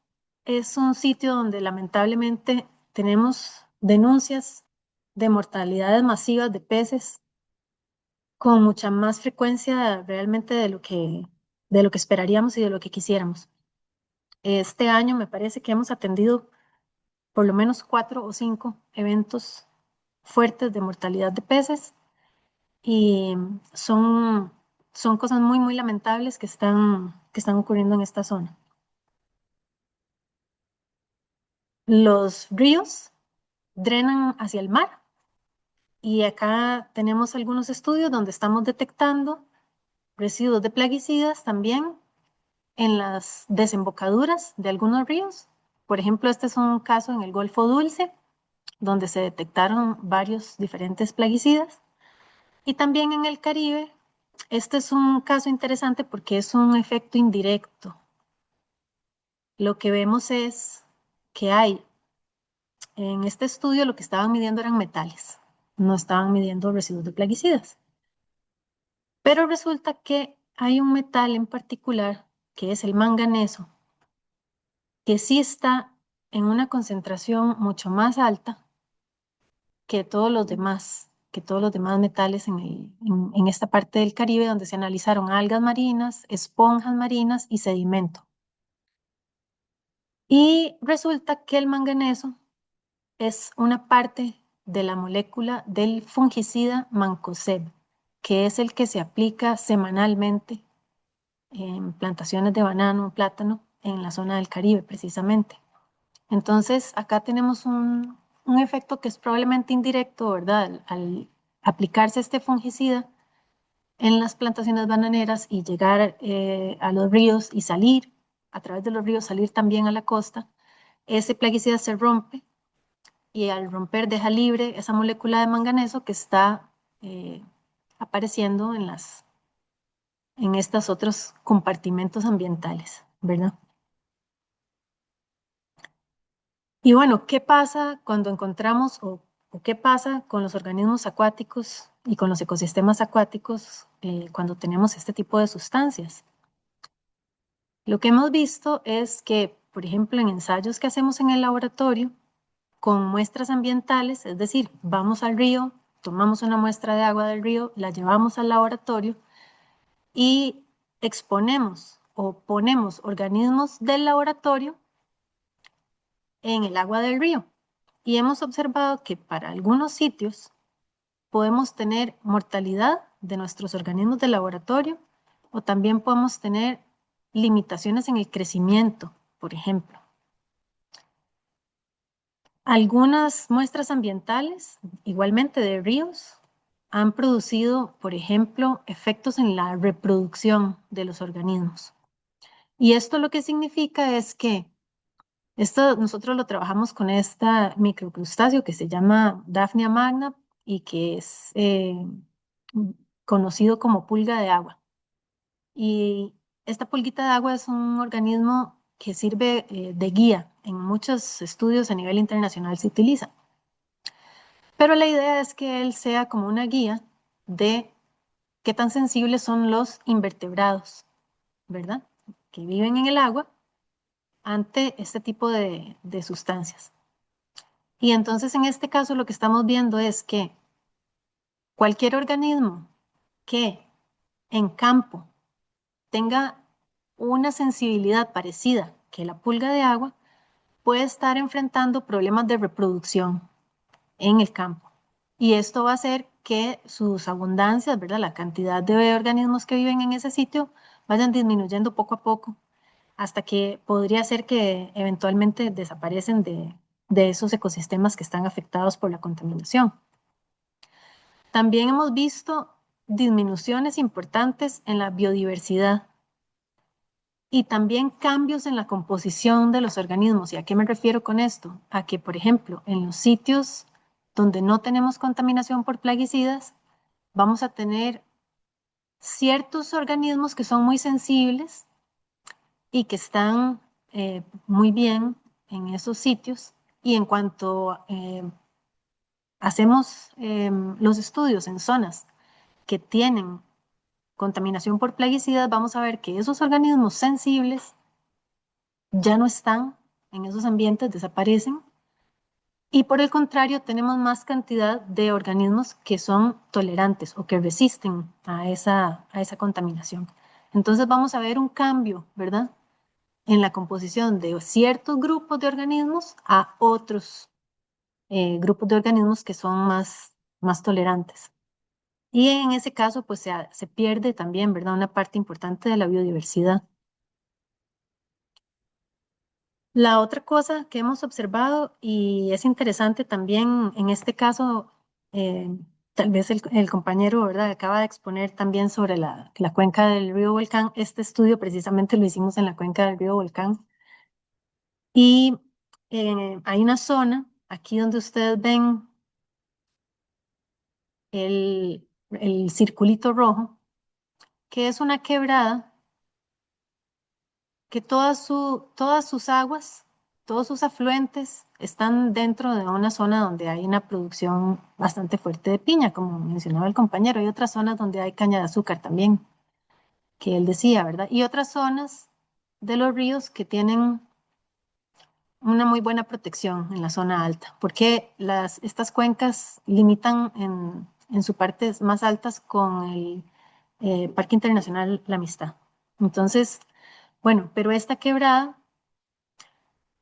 es un sitio donde lamentablemente tenemos denuncias de mortalidades masivas de peces con mucha más frecuencia realmente de lo que esperaríamos y de lo que quisiéramos. Este año me parece que hemos atendido por lo menos 4 o 5 eventos fuertes de mortalidad de peces y son cosas muy, muy lamentables que están ocurriendo en esta zona. Los ríos drenan hacia el mar y acá tenemos algunos estudios donde estamos detectando residuos de plaguicidas también en las desembocaduras de algunos ríos. Por ejemplo, este es un caso en el Golfo Dulce, donde se detectaron varios diferentes plaguicidas. Y también en el Caribe, este es un caso interesante porque es un efecto indirecto. Lo que vemos es que en este estudio lo que estaban midiendo eran metales, no estaban midiendo residuos de plaguicidas. Pero resulta que hay un metal en particular, que es el manganeso, que sí está en una concentración mucho más alta que todos los demás metales en esta parte del Caribe, donde se analizaron algas marinas, esponjas marinas y sedimento. Y resulta que el manganeso es una parte de la molécula del fungicida mancozeb, que es el que se aplica semanalmente en plantaciones de banano, plátano, en la zona del Caribe precisamente. Entonces, acá tenemos un efecto que es probablemente indirecto, ¿verdad? Al aplicarse este fungicida en las plantaciones bananeras y llegar a los ríos y salir, a través de los ríos, salir también a la costa, ese plaguicida se rompe y al romper deja libre esa molécula de manganeso que está eh, apareciendo en estos otros compartimentos ambientales, ¿verdad? Y bueno, ¿qué pasa cuando encontramos o qué pasa con los organismos acuáticos y con los ecosistemas acuáticos cuando tenemos este tipo de sustancias? Lo que hemos visto es que, por ejemplo, en ensayos que hacemos en el laboratorio, con muestras ambientales, es decir, vamos al río, tomamos una muestra de agua del río, la llevamos al laboratorio y exponemos o ponemos organismos del laboratorio en el agua del río. Y hemos observado que para algunos sitios podemos tener mortalidad de nuestros organismos de laboratorio o también podemos tener limitaciones en el crecimiento, por ejemplo. Algunas muestras ambientales, igualmente de ríos, han producido, por ejemplo, efectos en la reproducción de los organismos. Y esto lo que significa es que esto nosotros lo trabajamos con esta microcrustáceo que se llama Daphnia magna y que es conocido como pulga de agua. Y esta pulguita de agua es un organismo que sirve de guía. En muchos estudios a nivel internacional se utiliza. Pero la idea es que él sea como una guía de qué tan sensibles son los invertebrados, ¿verdad? Que viven en el agua ante este tipo de sustancias. Y entonces en este caso lo que estamos viendo es que cualquier organismo que en campo tenga una sensibilidad parecida que la pulga de agua puede estar enfrentando problemas de reproducción en el campo. Y esto va a hacer que sus abundancias, ¿verdad? La cantidad de organismos que viven en ese sitio vayan disminuyendo poco a poco hasta que podría ser que eventualmente desaparecen de esos ecosistemas que están afectados por la contaminación. También hemos visto disminuciones importantes en la biodiversidad y también cambios en la composición de los organismos. ¿Y a qué me refiero con esto? A que, por ejemplo, en los sitios donde no tenemos contaminación por plaguicidas, vamos a tener ciertos organismos que son muy sensibles y que están muy bien en esos sitios. Y en cuanto hacemos los estudios en zonas que tienen contaminación por plaguicidas, vamos a ver que esos organismos sensibles ya no están en esos ambientes, desaparecen. Y por el contrario, tenemos más cantidad de organismos que son tolerantes o que resisten a esa contaminación. Entonces vamos a ver un cambio, ¿verdad? En la composición de ciertos grupos de organismos a otros grupos de organismos que son más tolerantes. Y en ese caso, pues se pierde también, ¿verdad? Una parte importante de la biodiversidad. La otra cosa que hemos observado, y es interesante también en este caso, eh, tal vez el compañero, ¿verdad? Acaba de exponer también sobre la cuenca del río Volcán. Este estudio precisamente lo hicimos en la cuenca del río Volcán. Y hay una zona, aquí donde ustedes ven el circulito rojo, que es una quebrada que todas sus aguas, todos sus afluentes están dentro de una zona donde hay una producción bastante fuerte de piña, como mencionaba el compañero. Hay otras zonas donde hay caña de azúcar también, que él decía, ¿verdad? Y otras zonas de los ríos que tienen una muy buena protección en la zona alta, porque estas cuencas limitan en sus partes más altas con el Parque Internacional La Amistad. Entonces, bueno, pero esta quebrada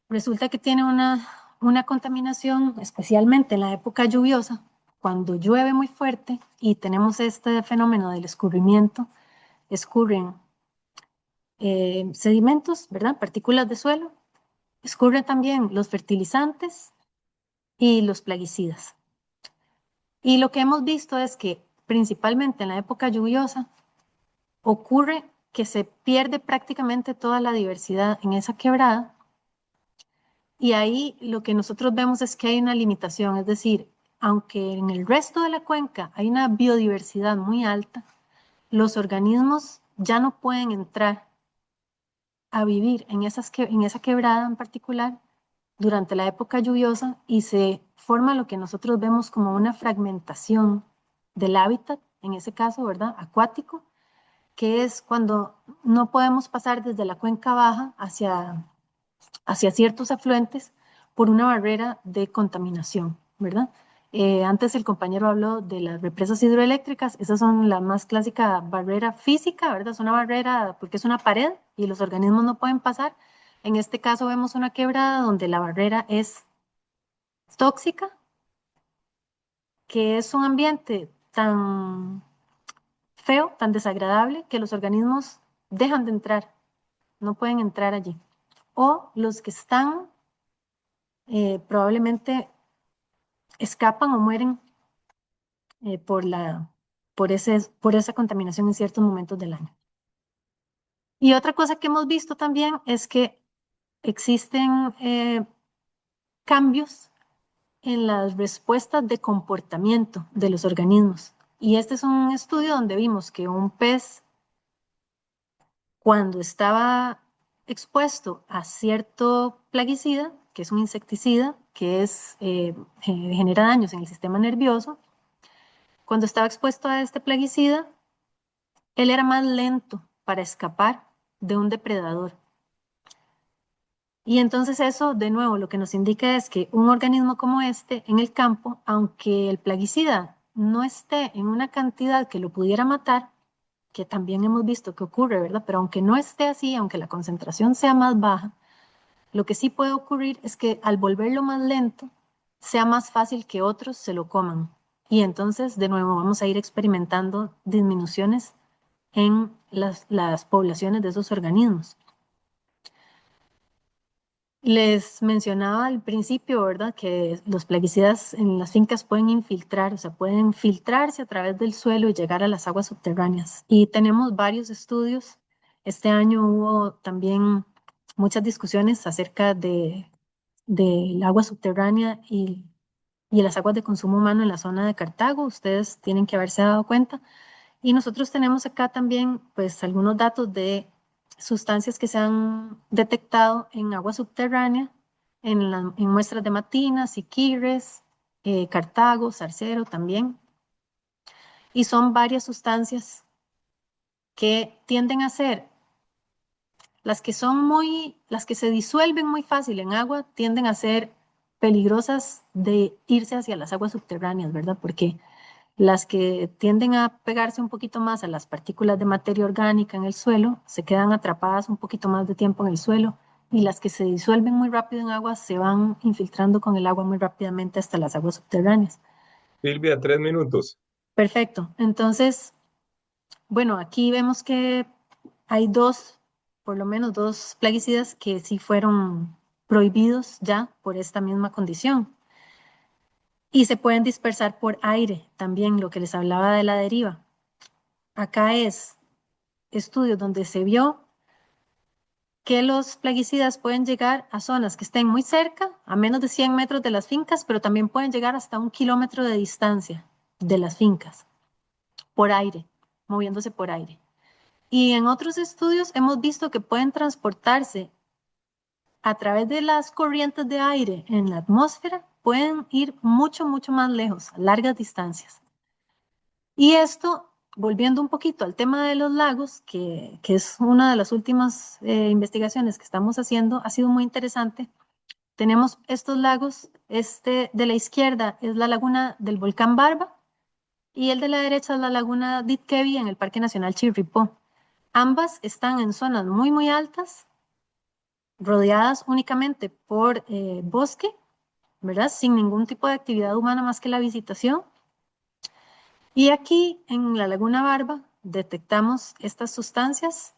resulta que tiene una contaminación, especialmente en la época lluviosa, cuando llueve muy fuerte y tenemos este fenómeno del escurrimiento, escurren sedimentos, ¿verdad? Partículas de suelo, escurren también los fertilizantes y los plaguicidas. Y lo que hemos visto es que principalmente en la época lluviosa ocurre que se pierde prácticamente toda la diversidad en esa quebrada. Y ahí lo que nosotros vemos es que hay una limitación, es decir, aunque en el resto de la cuenca hay una biodiversidad muy alta, los organismos ya no pueden entrar a vivir en esa quebrada en particular durante la época lluviosa y se forma lo que nosotros vemos como una fragmentación del hábitat, en ese caso, ¿verdad? Acuático, que es cuando no podemos pasar desde la cuenca baja hacia ciertos afluentes por una barrera de contaminación, ¿verdad? Antes el compañero habló de las represas hidroeléctricas, esas son la más clásica barrera física, ¿verdad? Es una barrera porque es una pared y los organismos no pueden pasar. En este caso vemos una quebrada donde la barrera es tóxica, que es un ambiente tan feo, tan desagradable, que los organismos dejan de entrar, no pueden entrar allí. O los que están probablemente escapan o mueren eh, por, la, por esa contaminación en ciertos momentos del año. Y otra cosa que hemos visto también es que existen cambios en las respuestas de comportamiento de los organismos. Y este es un estudio donde vimos que un pez, cuando estaba expuesto a cierto plaguicida, que es un insecticida, que genera daños en el sistema nervioso, cuando estaba expuesto a este plaguicida, él era más lento para escapar de un depredador. Y entonces eso, de nuevo, lo que nos indica es que un organismo como este en el campo, aunque el plaguicida no esté en una cantidad que lo pudiera matar, que también hemos visto que ocurre, ¿verdad? Pero aunque no esté así, aunque la concentración sea más baja, lo que sí puede ocurrir es que al volverlo más lento, sea más fácil que otros se lo coman. Y entonces, de nuevo, vamos a ir experimentando disminuciones en las poblaciones de esos organismos. Les mencionaba al principio, ¿verdad?, que los plaguicidas en las fincas pueden infiltrar, o sea, pueden filtrarse a través del suelo y llegar a las aguas subterráneas. Y tenemos varios estudios. Este año hubo también muchas discusiones acerca del agua subterránea y las aguas de consumo humano en la zona de Cartago. Ustedes tienen que haberse dado cuenta. Y nosotros tenemos acá también, pues, algunos datos de sustancias que se han detectado en agua subterránea, en muestras de Matina, Siquirres, Cartago, Zarcero también. Y son varias sustancias que tienden a ser, las que se disuelven muy fácil en agua, tienden a ser peligrosas de irse hacia las aguas subterráneas, ¿verdad? Porque las que tienden a pegarse un poquito más a las partículas de materia orgánica en el suelo se quedan atrapadas un poquito más de tiempo en el suelo y las que se disuelven muy rápido en agua se van infiltrando con el agua muy rápidamente hasta las aguas subterráneas. Silvia, 3 minutos. Perfecto. Entonces, bueno, aquí vemos que hay por lo menos dos plaguicidas que sí fueron prohibidos ya por esta misma condición. Y se pueden dispersar por aire también, lo que les hablaba de la deriva. Acá es estudios donde se vio que los plaguicidas pueden llegar a zonas que estén muy cerca, a menos de 100 metros de las fincas, pero también pueden llegar hasta 1 kilómetro de distancia de las fincas, por aire, moviéndose por aire. Y en otros estudios hemos visto que pueden transportarse a través de las corrientes de aire en la atmósfera, pueden ir mucho, mucho más lejos, a largas distancias. Y esto, volviendo un poquito al tema de los lagos, que es una de las últimas investigaciones que estamos haciendo, ha sido muy interesante. Tenemos estos lagos, este de la izquierda es la laguna del volcán Barba y el de la derecha es la laguna Ditkevi en el Parque Nacional Chirripó. Ambas están en zonas muy, muy altas, rodeadas únicamente por bosque, ¿verdad? Sin ningún tipo de actividad humana más que la visitación. Y aquí en la Laguna Barba detectamos estas sustancias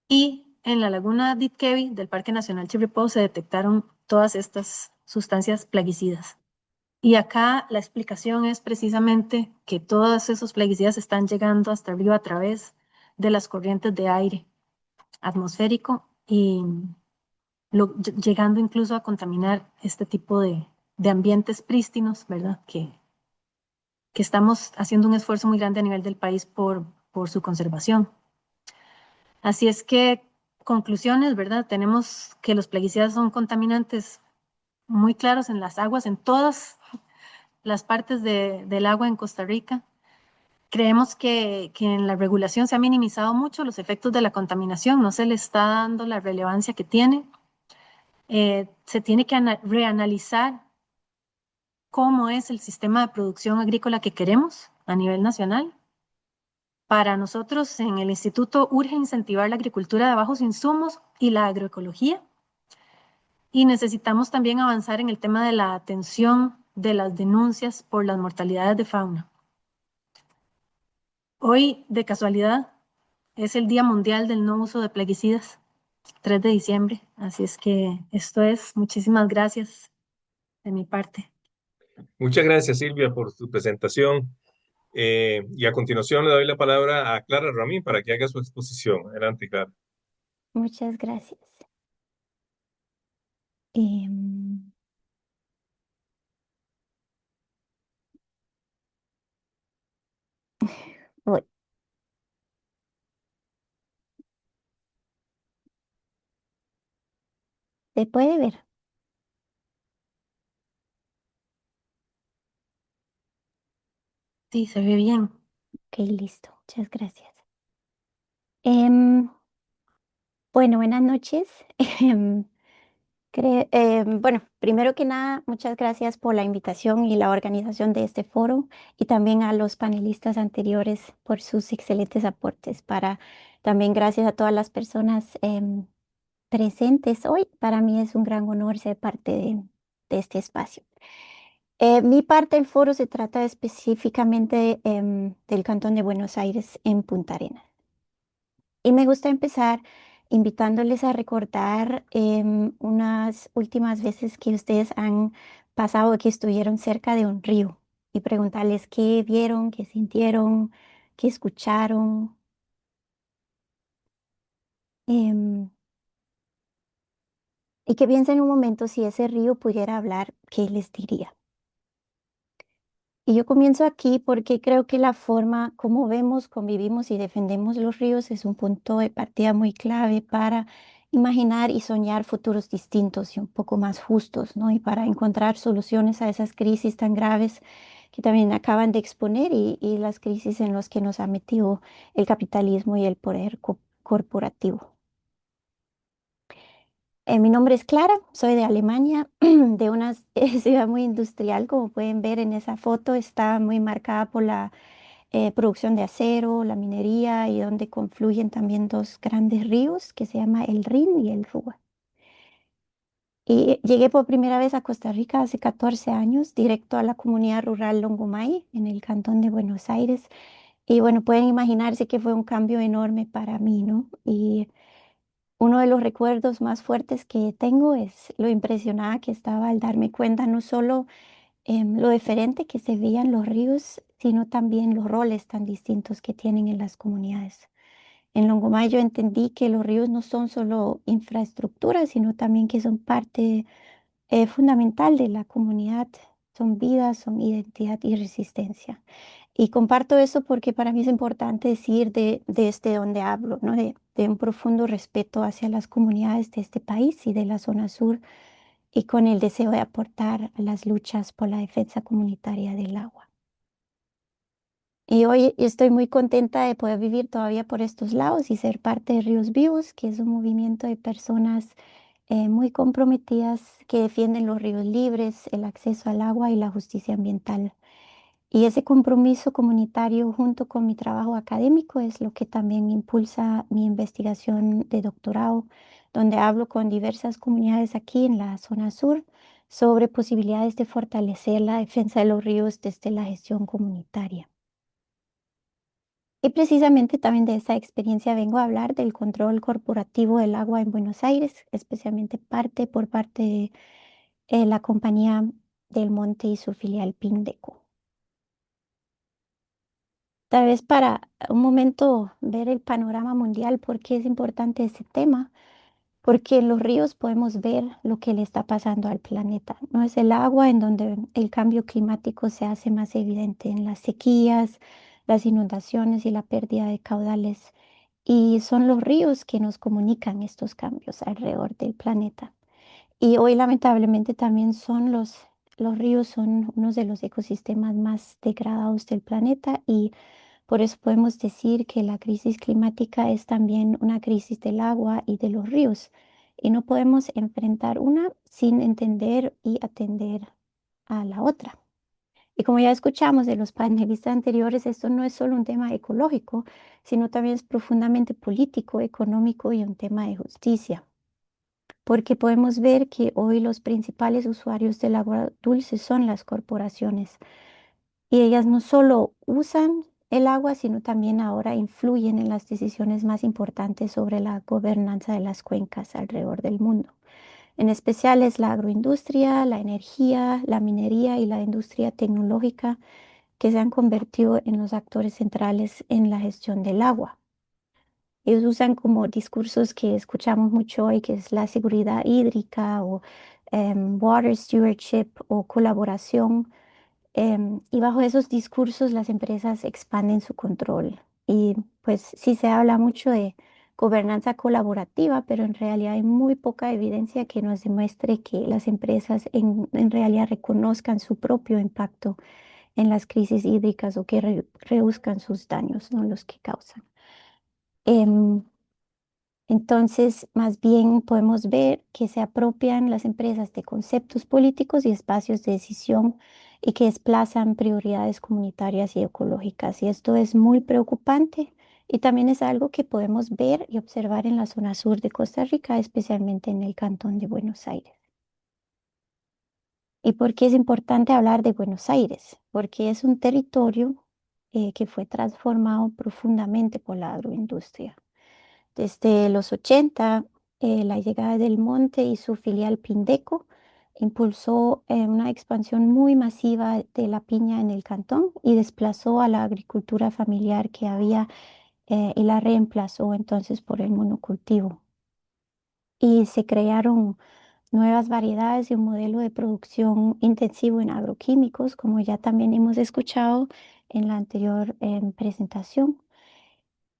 y en la Laguna Ditkevi del Parque Nacional Chirripó se detectaron todas estas sustancias plaguicidas. Y acá la explicación es precisamente que todos esos plaguicidas están llegando hasta arriba a través de las corrientes de aire atmosférico y llegando incluso a contaminar este tipo de ambientes prístinos, ¿verdad? Que estamos haciendo un esfuerzo muy grande a nivel del país por su conservación. Así es que, conclusiones, ¿verdad? Tenemos que los plaguicidas son contaminantes muy claros en las aguas, en todas las partes del agua en Costa Rica. Creemos que en la regulación se ha minimizado mucho los efectos de la contaminación, no se le está dando la relevancia que tiene. Se tiene que reanalizar cómo es el sistema de producción agrícola que queremos a nivel nacional. Para nosotros en el instituto urge incentivar la agricultura de bajos insumos y la agroecología. Y necesitamos también avanzar en el tema de la atención de las denuncias por las mortalidades de fauna. Hoy, de casualidad, es el Día Mundial del No Uso de Plaguicidas, 3 de diciembre. Así es que esto es. Muchísimas gracias de mi parte. Muchas gracias, Silvia, por tu presentación. Y a continuación le doy la palabra a Clara Ramín para que haga su exposición. Adelante, Clara. Muchas gracias. Em, voy. ¿Se puede ver? Sí, se ve bien. Ok, listo. Muchas gracias. Em, bueno, buenas noches. Em, bueno, primero que nada, muchas gracias por la invitación y la organización de este foro y también a los panelistas anteriores por sus excelentes aportes. También gracias a todas las personas presentes hoy. Para mí es un gran honor ser parte de este espacio. Mi parte del foro se trata específicamente del Cantón de Buenos Aires en Punta Arenas. Y me gusta empezar invitándoles a recordar unas últimas veces que ustedes han pasado, que estuvieron cerca de un río y preguntarles qué vieron, qué sintieron, qué escucharon. em, y que piensen un momento si ese río pudiera hablar, ¿qué les diría? Y yo comienzo aquí porque creo que la forma como vemos, convivimos y defendemos los ríos es un punto de partida muy clave para imaginar y soñar futuros distintos y un poco más justos, ¿no? Y para encontrar soluciones a esas crisis tan graves que también acaban de exponer y las crisis en las que nos ha metido el capitalismo y el poder corporativo. Mi nombre es Clara, soy de Alemania, de una ciudad muy industrial, como pueden ver en esa foto, está muy marcada por la producción de acero, la minería y donde confluyen también dos grandes ríos que se llama el Rin y el Ruhr. Y llegué por primera vez a Costa Rica hace 14 años, directo a la comunidad rural Longomai, en el cantón de Buenos Aires. Y bueno, pueden imaginarse que fue un cambio enorme para mí, ¿no? Y uno de los recuerdos más fuertes que tengo es lo impresionada que estaba al darme cuenta no solo lo diferente que se veían los ríos, sino también los roles tan distintos que tienen en las comunidades. En Longomay yo entendí que los ríos no son solo infraestructura, sino también que son parte fundamental de la comunidad, son vida, son identidad y resistencia. Y comparto eso porque para mí es importante decir de este donde hablo, ¿no? De un profundo respeto hacia las comunidades de este país y de la zona sur y con el deseo de aportar a las luchas por la defensa comunitaria del agua. Y hoy estoy muy contenta de poder vivir todavía por estos lados y ser parte de Ríos Vivos, que es un movimiento de personas muy comprometidas que defienden los ríos libres, el acceso al agua y la justicia ambiental. Y ese compromiso comunitario junto con mi trabajo académico es lo que también impulsa mi investigación de doctorado, donde hablo con diversas comunidades aquí en la zona sur sobre posibilidades de fortalecer la defensa de los ríos desde la gestión comunitaria. Y precisamente también de esa experiencia vengo a hablar del control corporativo del agua en Buenos Aires, especialmente por parte de la compañía Del Monte y su filial Pindeco. Tal vez para un momento ver el panorama mundial, por qué es importante ese tema, porque en los ríos podemos ver lo que le está pasando al planeta. No es el agua en donde el cambio climático se hace más evidente en las sequías, las inundaciones y la pérdida de caudales. Y son los ríos que nos comunican estos cambios alrededor del planeta. Y hoy lamentablemente también los ríos son uno de los ecosistemas más degradados del planeta y por eso podemos decir que la crisis climática es también una crisis del agua y de los ríos. Y no podemos enfrentar una sin entender y atender a la otra. Y como ya escuchamos de los panelistas anteriores, esto no es solo un tema ecológico, sino también es profundamente político, económico y un tema de justicia. Porque podemos ver que hoy los principales usuarios del agua dulce son las corporaciones. Y ellas no solo usan el agua, sino también ahora influyen en las decisiones más importantes sobre la gobernanza de las cuencas alrededor del mundo. En especial es la agroindustria, la energía, la minería y la industria tecnológica que se han convertido en los actores centrales en la gestión del agua. Ellos usan como discursos que escuchamos mucho hoy, que es la seguridad hídrica o water stewardship o colaboración. Y bajo esos discursos las empresas expanden su control. Y pues sí se habla mucho de gobernanza colaborativa, pero en realidad hay muy poca evidencia que nos demuestre que las empresas en realidad reconozcan su propio impacto en las crisis hídricas o que reduzcan sus daños, no los que causan. Em, entonces, más bien podemos ver que se apropian las empresas de conceptos políticos y espacios de decisión y que desplazan prioridades comunitarias y ecológicas. Y esto es muy preocupante y también es algo que podemos ver y observar en la zona sur de Costa Rica, especialmente en el Cantón de Buenos Aires. ¿Y por qué es importante hablar de Buenos Aires? Porque es un territorio que fue transformado profundamente por la agroindustria. Desde los 80, la llegada del Monte y su filial Pindeco impulsó una expansión muy masiva de la piña en el cantón y desplazó a la agricultura familiar que había y la reemplazó entonces por el monocultivo. Y se crearon nuevas variedades y un modelo de producción intensivo en agroquímicos, como ya también hemos escuchado en la anterior presentación.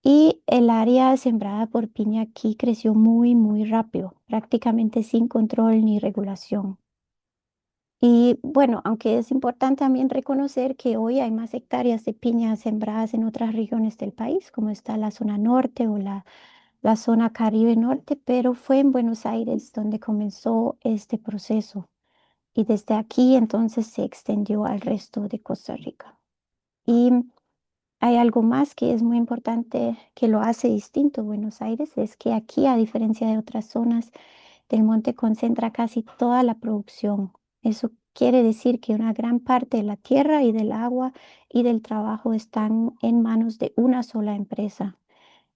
Y el área sembrada por piña aquí creció muy, muy rápido, prácticamente sin control ni regulación. Y bueno, aunque es importante también reconocer que hoy hay más hectáreas de piña sembradas en otras regiones del país, como está la zona norte o la zona Caribe Norte, pero fue en Buenos Aires donde comenzó este proceso. Y desde aquí entonces se extendió al resto de Costa Rica. Y hay algo más que es muy importante que lo hace distinto Buenos Aires, es que aquí, a diferencia de otras zonas del monte, concentra casi toda la producción. Eso quiere decir que una gran parte de la tierra y del agua y del trabajo están en manos de una sola empresa.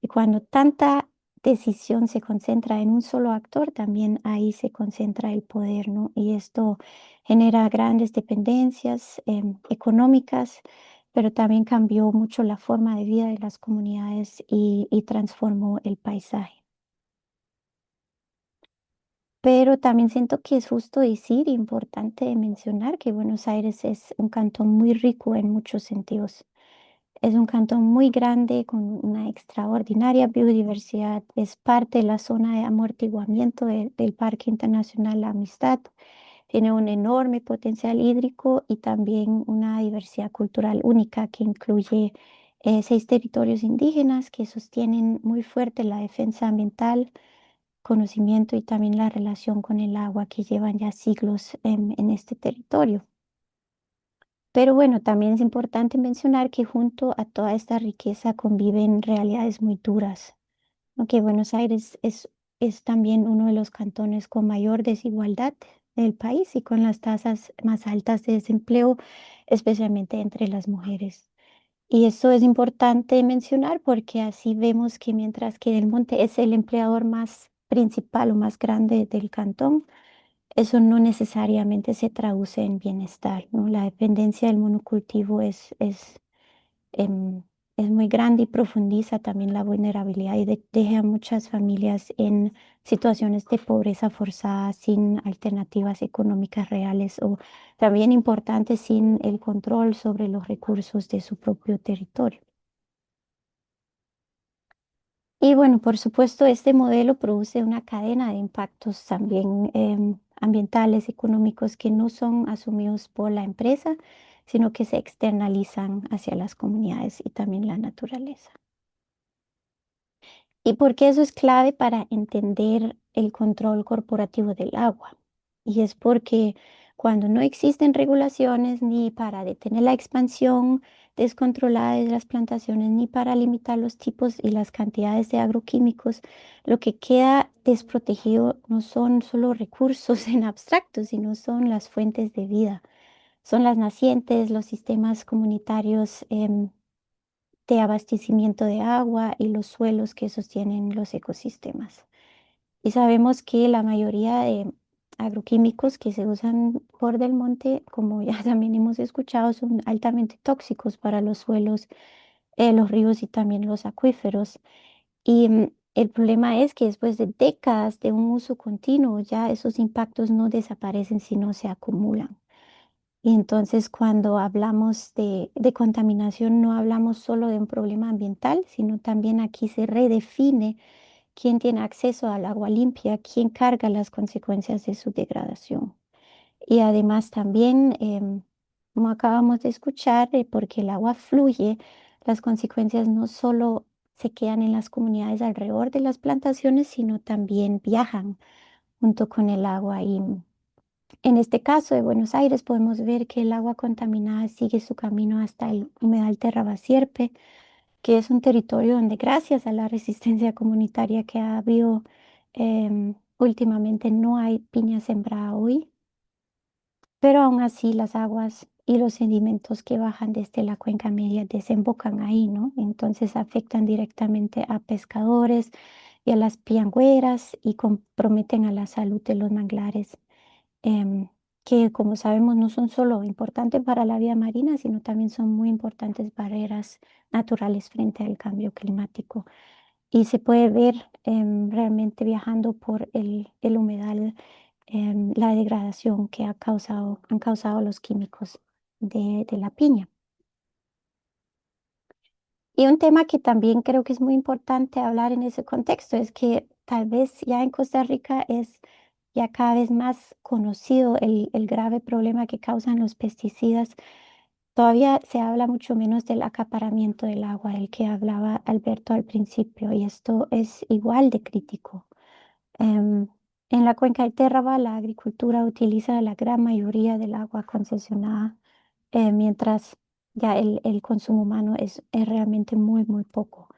Y cuando tanta decisión se concentra en un solo actor, también ahí se concentra el poder, ¿no? Y esto genera grandes dependencias económicas, pero también cambió mucho la forma de vida de las comunidades y transformó el paisaje. Pero también siento que es justo decir, importante mencionar que Buenos Aires es un cantón muy rico en muchos sentidos. Es un cantón muy grande con una extraordinaria biodiversidad. Es parte de la zona de amortiguamiento del Parque Internacional La Amistad. Tiene un enorme potencial hídrico y también una diversidad cultural única que incluye 6 territorios indígenas que sostienen muy fuerte la defensa ambiental, conocimiento y también la relación con el agua que llevan ya siglos en este territorio. Pero bueno, también es importante mencionar que junto a toda esta riqueza conviven realidades muy duras, aunque Buenos Aires es también uno de los cantones con mayor desigualdad del país y con las tasas más altas de desempleo, especialmente entre las mujeres. Y eso es importante mencionar porque así vemos que mientras que el monte es el empleador más principal o más grande del cantón, eso no necesariamente se traduce en bienestar, ¿no? La dependencia del monocultivo em, es muy grande y profundiza también la vulnerabilidad y deja a muchas familias en situaciones de pobreza forzada, sin alternativas económicas reales o también importante, sin el control sobre los recursos de su propio territorio. Y bueno, por supuesto, este modelo produce una cadena de impactos también ambientales, económicos, que no son asumidos por la empresa, sino que se externalizan hacia las comunidades y también la naturaleza. ¿Y por qué eso es clave para entender el control corporativo del agua? Y es porque cuando no existen regulaciones ni para detener la expansión descontrolada de las plantaciones, ni para limitar los tipos y las cantidades de agroquímicos, lo que queda desprotegido no son solo recursos en abstracto, sino son las fuentes de vida. Son las nacientes, los sistemas comunitarios de abastecimiento de agua y los suelos que sostienen los ecosistemas. Y sabemos que la mayoría agroquímicos que se usan por Del Monte, como ya también hemos escuchado, son altamente tóxicos para los suelos, los ríos y también los acuíferos. Y el problema es que después de décadas de un uso continuo, ya esos impactos no desaparecen, sino se acumulan. Y entonces cuando hablamos de contaminación, no hablamos solo de un problema ambiental, sino también aquí se redefine quién tiene acceso al agua limpia, quién carga las consecuencias de su degradación. Y además también, como acabamos de escuchar, porque el agua fluye, las consecuencias no solo se quedan en las comunidades alrededor de las plantaciones, sino también viajan junto con el agua. Y en este caso de Buenos Aires podemos ver que el agua contaminada sigue su camino hasta el humedal Terrabasierpe, que es un territorio donde gracias a la resistencia comunitaria que ha habido últimamente no hay piña sembrada hoy, pero aún así las aguas y los sedimentos que bajan desde la cuenca media desembocan ahí, ¿no? Entonces afectan directamente a pescadores y a las piangüeras y comprometen a la salud de los manglares, em, que como sabemos no son solo importantes para la vida marina, sino también son muy importantes barreras naturales frente al cambio climático. Y se puede ver realmente viajando por el humedal, la degradación que han causado los químicos de la piña. Y un tema que también creo que es muy importante hablar en ese contexto es que tal vez ya en Costa Rica es ya cada vez más conocido el grave problema que causan los pesticidas. Todavía se habla mucho menos del acaparamiento del agua, del que hablaba Alberto al principio, y esto es igual de crítico. Em, en la cuenca del Terraba, la agricultura utiliza la gran mayoría del agua concesionada, mientras ya el consumo humano es realmente muy, muy poco.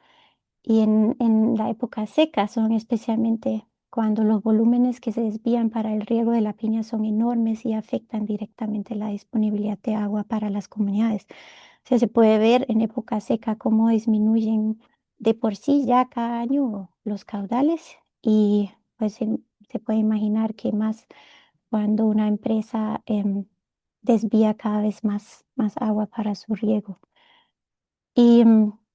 Y en la época seca son especialmente cuando los volúmenes que se desvían para el riego de la piña son enormes y afectan directamente la disponibilidad de agua para las comunidades. O sea, se puede ver en época seca cómo disminuyen de por sí ya cada año los caudales y pues se puede imaginar que más cuando una empresa desvía cada vez más agua para su riego. Y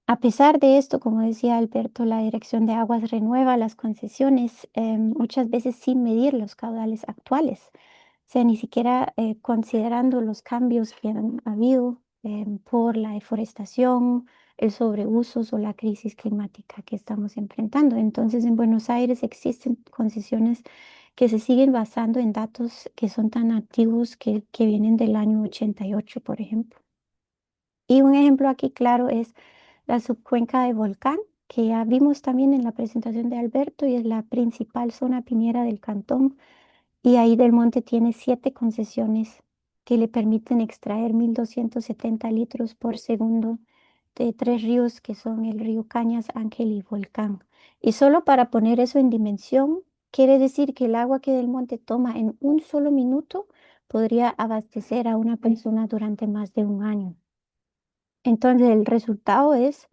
a pesar de esto, como decía Alberto, la Dirección de Aguas renueva las concesiones, muchas veces sin medir los caudales actuales, o sea, ni siquiera considerando los cambios que han habido por la deforestación, el sobreuso o la crisis climática que estamos enfrentando. Entonces, en Buenos Aires existen concesiones que se siguen basando en datos que son tan antiguos que vienen del año 88, por ejemplo. Y un ejemplo aquí claro es la subcuenca de Volcán, que ya vimos también en la presentación de Alberto y es la principal zona piñera del cantón. Y ahí Del Monte tiene 7 concesiones que le permiten extraer 1.270 litros por segundo de 3 ríos que son el río Cañas, Ángel y Volcán. Y solo para poner eso en dimensión, quiere decir que el agua que Del Monte toma en un solo minuto podría abastecer a una persona durante más de un año. Entonces, el resultado es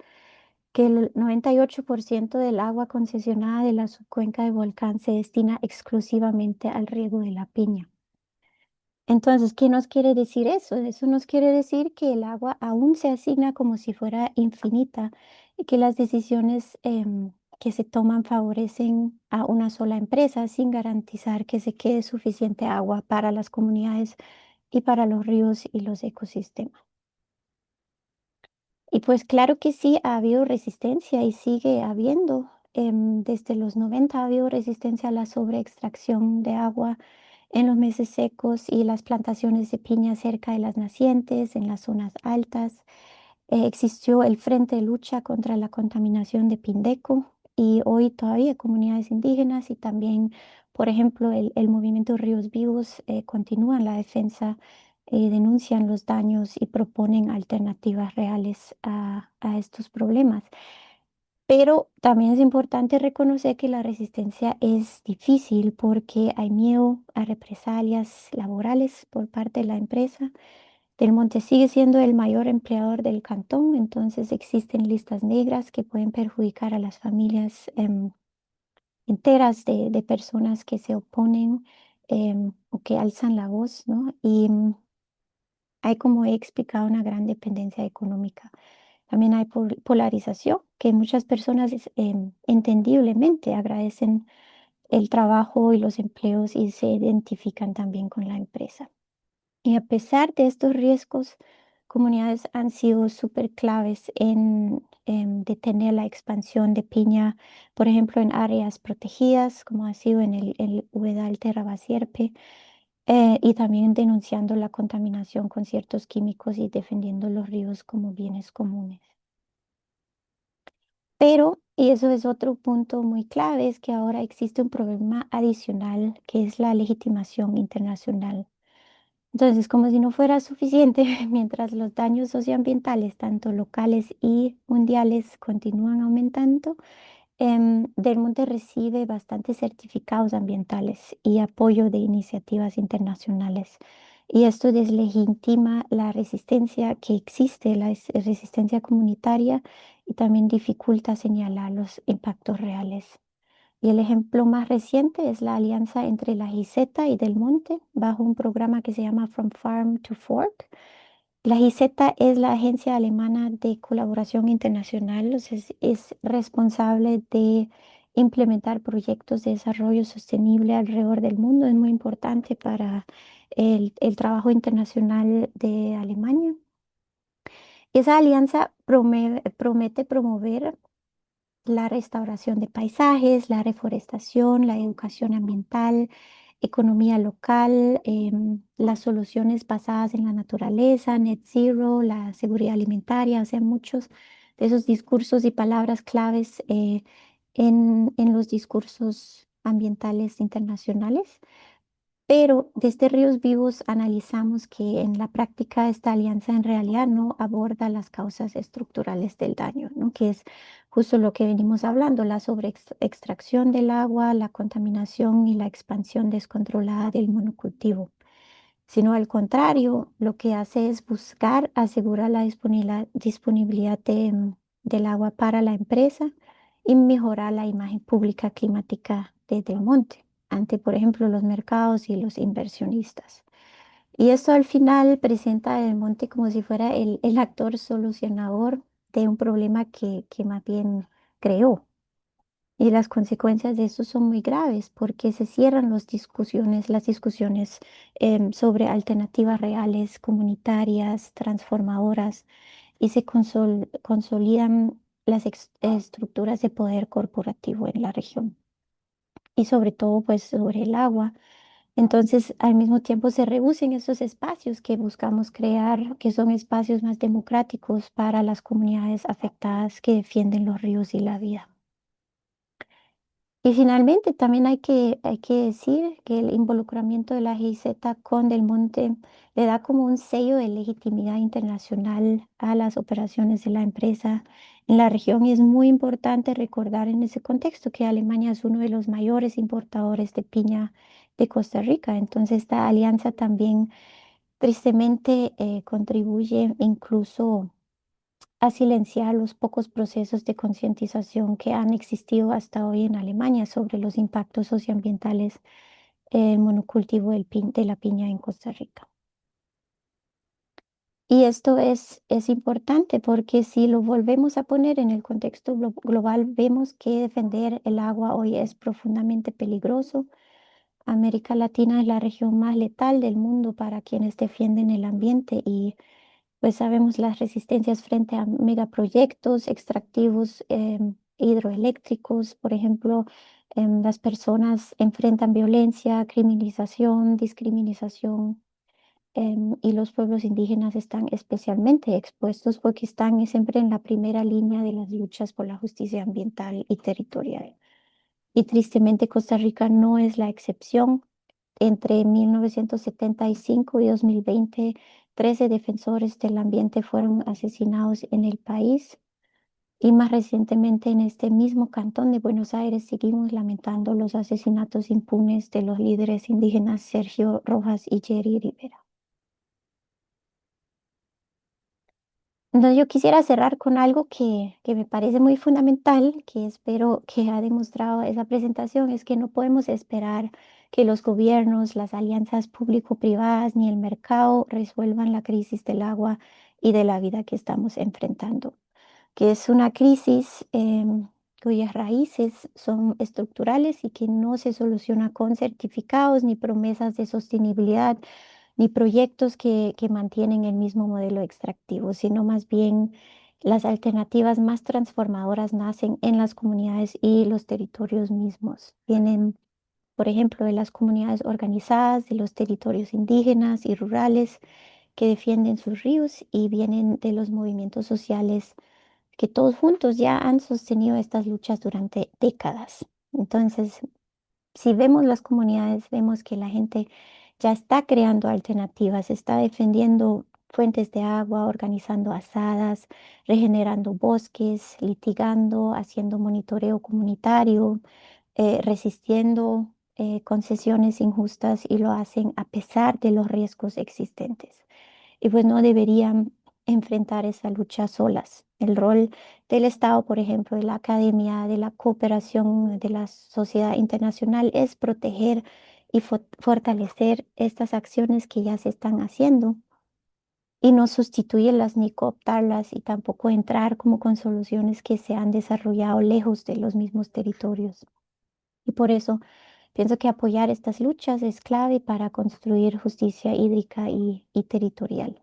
que el 98% del agua concesionada de la subcuenca de Volcán se destina exclusivamente al riego de la piña. Entonces, ¿qué nos quiere decir eso? Eso nos quiere decir que el agua aún se asigna como si fuera infinita y que las decisiones que se toman favorecen a una sola empresa sin garantizar que se quede suficiente agua para las comunidades y para los ríos y los ecosistemas. Y pues claro que sí, ha habido resistencia y sigue habiendo. Desde los 90 ha habido resistencia a la sobreextracción de agua en los meses secos y las plantaciones de piña cerca de las nacientes, en las zonas altas. Existió el Frente de Lucha contra la Contaminación de Pindeco y hoy todavía comunidades indígenas y también, por ejemplo, el movimiento Ríos Vivos continúan la defensa, denuncian los daños y proponen alternativas reales a estos problemas. Pero también es importante reconocer que la resistencia es difícil porque hay miedo a represalias laborales por parte de la empresa. Del Monte sigue siendo el mayor empleador del cantón, entonces existen listas negras que pueden perjudicar a las familias enteras de personas que se oponen o que alzan la voz, ¿no? Y hay, como he explicado, una gran dependencia económica. También hay polarización, que muchas personas entendiblemente agradecen el trabajo y los empleos y se identifican también con la empresa. Y a pesar de estos riesgos, comunidades han sido súper claves en detener la expansión de piña, por ejemplo, en áreas protegidas, como ha sido en el humedal Terravasierpe, y también denunciando la contaminación con ciertos químicos y defendiendo los ríos como bienes comunes. Pero, y eso es otro punto muy clave, es que ahora existe un problema adicional, que es la legitimación internacional. Entonces, como si no fuera suficiente, mientras los daños socioambientales, tanto locales y mundiales, continúan aumentando, Del Monte recibe bastantes certificados ambientales y apoyo de iniciativas internacionales. Y esto deslegitima la resistencia que existe, la resistencia comunitaria, y también dificulta señalar los impactos reales. Y el ejemplo más reciente es la alianza entre la GIZ y Del Monte bajo un programa que se llama From Farm to Fork. La GIZ es la Agencia Alemana de Colaboración Internacional, o sea, es responsable de implementar proyectos de desarrollo sostenible alrededor del mundo. Es muy importante para el trabajo internacional de Alemania. Esa alianza promete promover la restauración de paisajes, la reforestación, la educación ambiental, economía local, las soluciones basadas en la naturaleza, net zero, la seguridad alimentaria, o sea, muchos de esos discursos y palabras claves en los discursos ambientales internacionales. Pero desde Ríos Vivos analizamos que en la práctica esta alianza en realidad no aborda las causas estructurales del daño, ¿no? Que es justo lo que venimos hablando, la sobreextracción del agua, la contaminación y la expansión descontrolada del monocultivo. Sino al contrario, lo que hace es buscar asegurar la disponibilidad del agua para la empresa y mejorar la imagen pública climática de Del Monte ante, por ejemplo, los mercados y los inversionistas. Y esto al final presenta a Del Monte como si fuera el actor solucionador de un problema que más bien creó. Y las consecuencias de eso son muy graves porque se cierran las discusiones sobre alternativas reales, comunitarias, transformadoras, y se consolidan las estructuras de poder corporativo en la región y sobre todo pues sobre el agua. Entonces, al mismo tiempo se reducen esos espacios que buscamos crear, que son espacios más democráticos para las comunidades afectadas que defienden los ríos y la vida. Y finalmente también hay que decir que el involucramiento de la GIZ con Del Monte le da como un sello de legitimidad internacional a las operaciones de la empresa en la región. Y es muy importante recordar en ese contexto que Alemania es uno de los mayores importadores de piña de Costa Rica. Entonces esta alianza también tristemente contribuye incluso a silenciar los pocos procesos de concientización que han existido hasta hoy en Alemania sobre los impactos socioambientales del monocultivo de la piña en Costa Rica. Y esto es importante porque si lo volvemos a poner en el contexto global, vemos que defender el agua hoy es profundamente peligroso. América Latina es la región más letal del mundo para quienes defienden el ambiente, y pues sabemos las resistencias frente a megaproyectos extractivos hidroeléctricos. Por ejemplo, las personas enfrentan violencia, criminalización, discriminación, y los pueblos indígenas están especialmente expuestos porque están siempre en la primera línea de las luchas por la justicia ambiental y territorial. Y tristemente Costa Rica no es la excepción. Entre 1975 y 2020, 13 defensores del ambiente fueron asesinados en el país. Y más recientemente en este mismo cantón de Buenos Aires seguimos lamentando los asesinatos impunes de los líderes indígenas Sergio Rojas y Jerry Rivera. Entonces yo quisiera cerrar con algo que me parece muy fundamental, que espero que ha demostrado esa presentación, es que no podemos esperar que los gobiernos, las alianzas público-privadas ni el mercado resuelvan la crisis del agua y de la vida que estamos enfrentando, que es una crisis cuyas raíces son estructurales y que no se soluciona con certificados ni promesas de sostenibilidad ni proyectos que mantienen el mismo modelo extractivo, sino más bien las alternativas más transformadoras nacen en las comunidades y los territorios mismos. Vienen, por ejemplo, de las comunidades organizadas, de los territorios indígenas y rurales que defienden sus ríos y vienen de los movimientos sociales que todos juntos ya han sostenido estas luchas durante décadas. Entonces, si vemos las comunidades, vemos que la gente ya está creando alternativas, está defendiendo fuentes de agua, organizando asadas, regenerando bosques, litigando, haciendo monitoreo comunitario, resistiendo concesiones injustas y lo hacen a pesar de los riesgos existentes. Y pues no deberían enfrentar esa lucha solas. El rol del Estado, por ejemplo, de la academia, de la cooperación, de la sociedad internacional, es proteger y fortalecer estas acciones que ya se están haciendo y no sustituirlas ni cooptarlas y tampoco entrar como con soluciones que se han desarrollado lejos de los mismos territorios. Y por eso pienso que apoyar estas luchas es clave para construir justicia hídrica y territorial.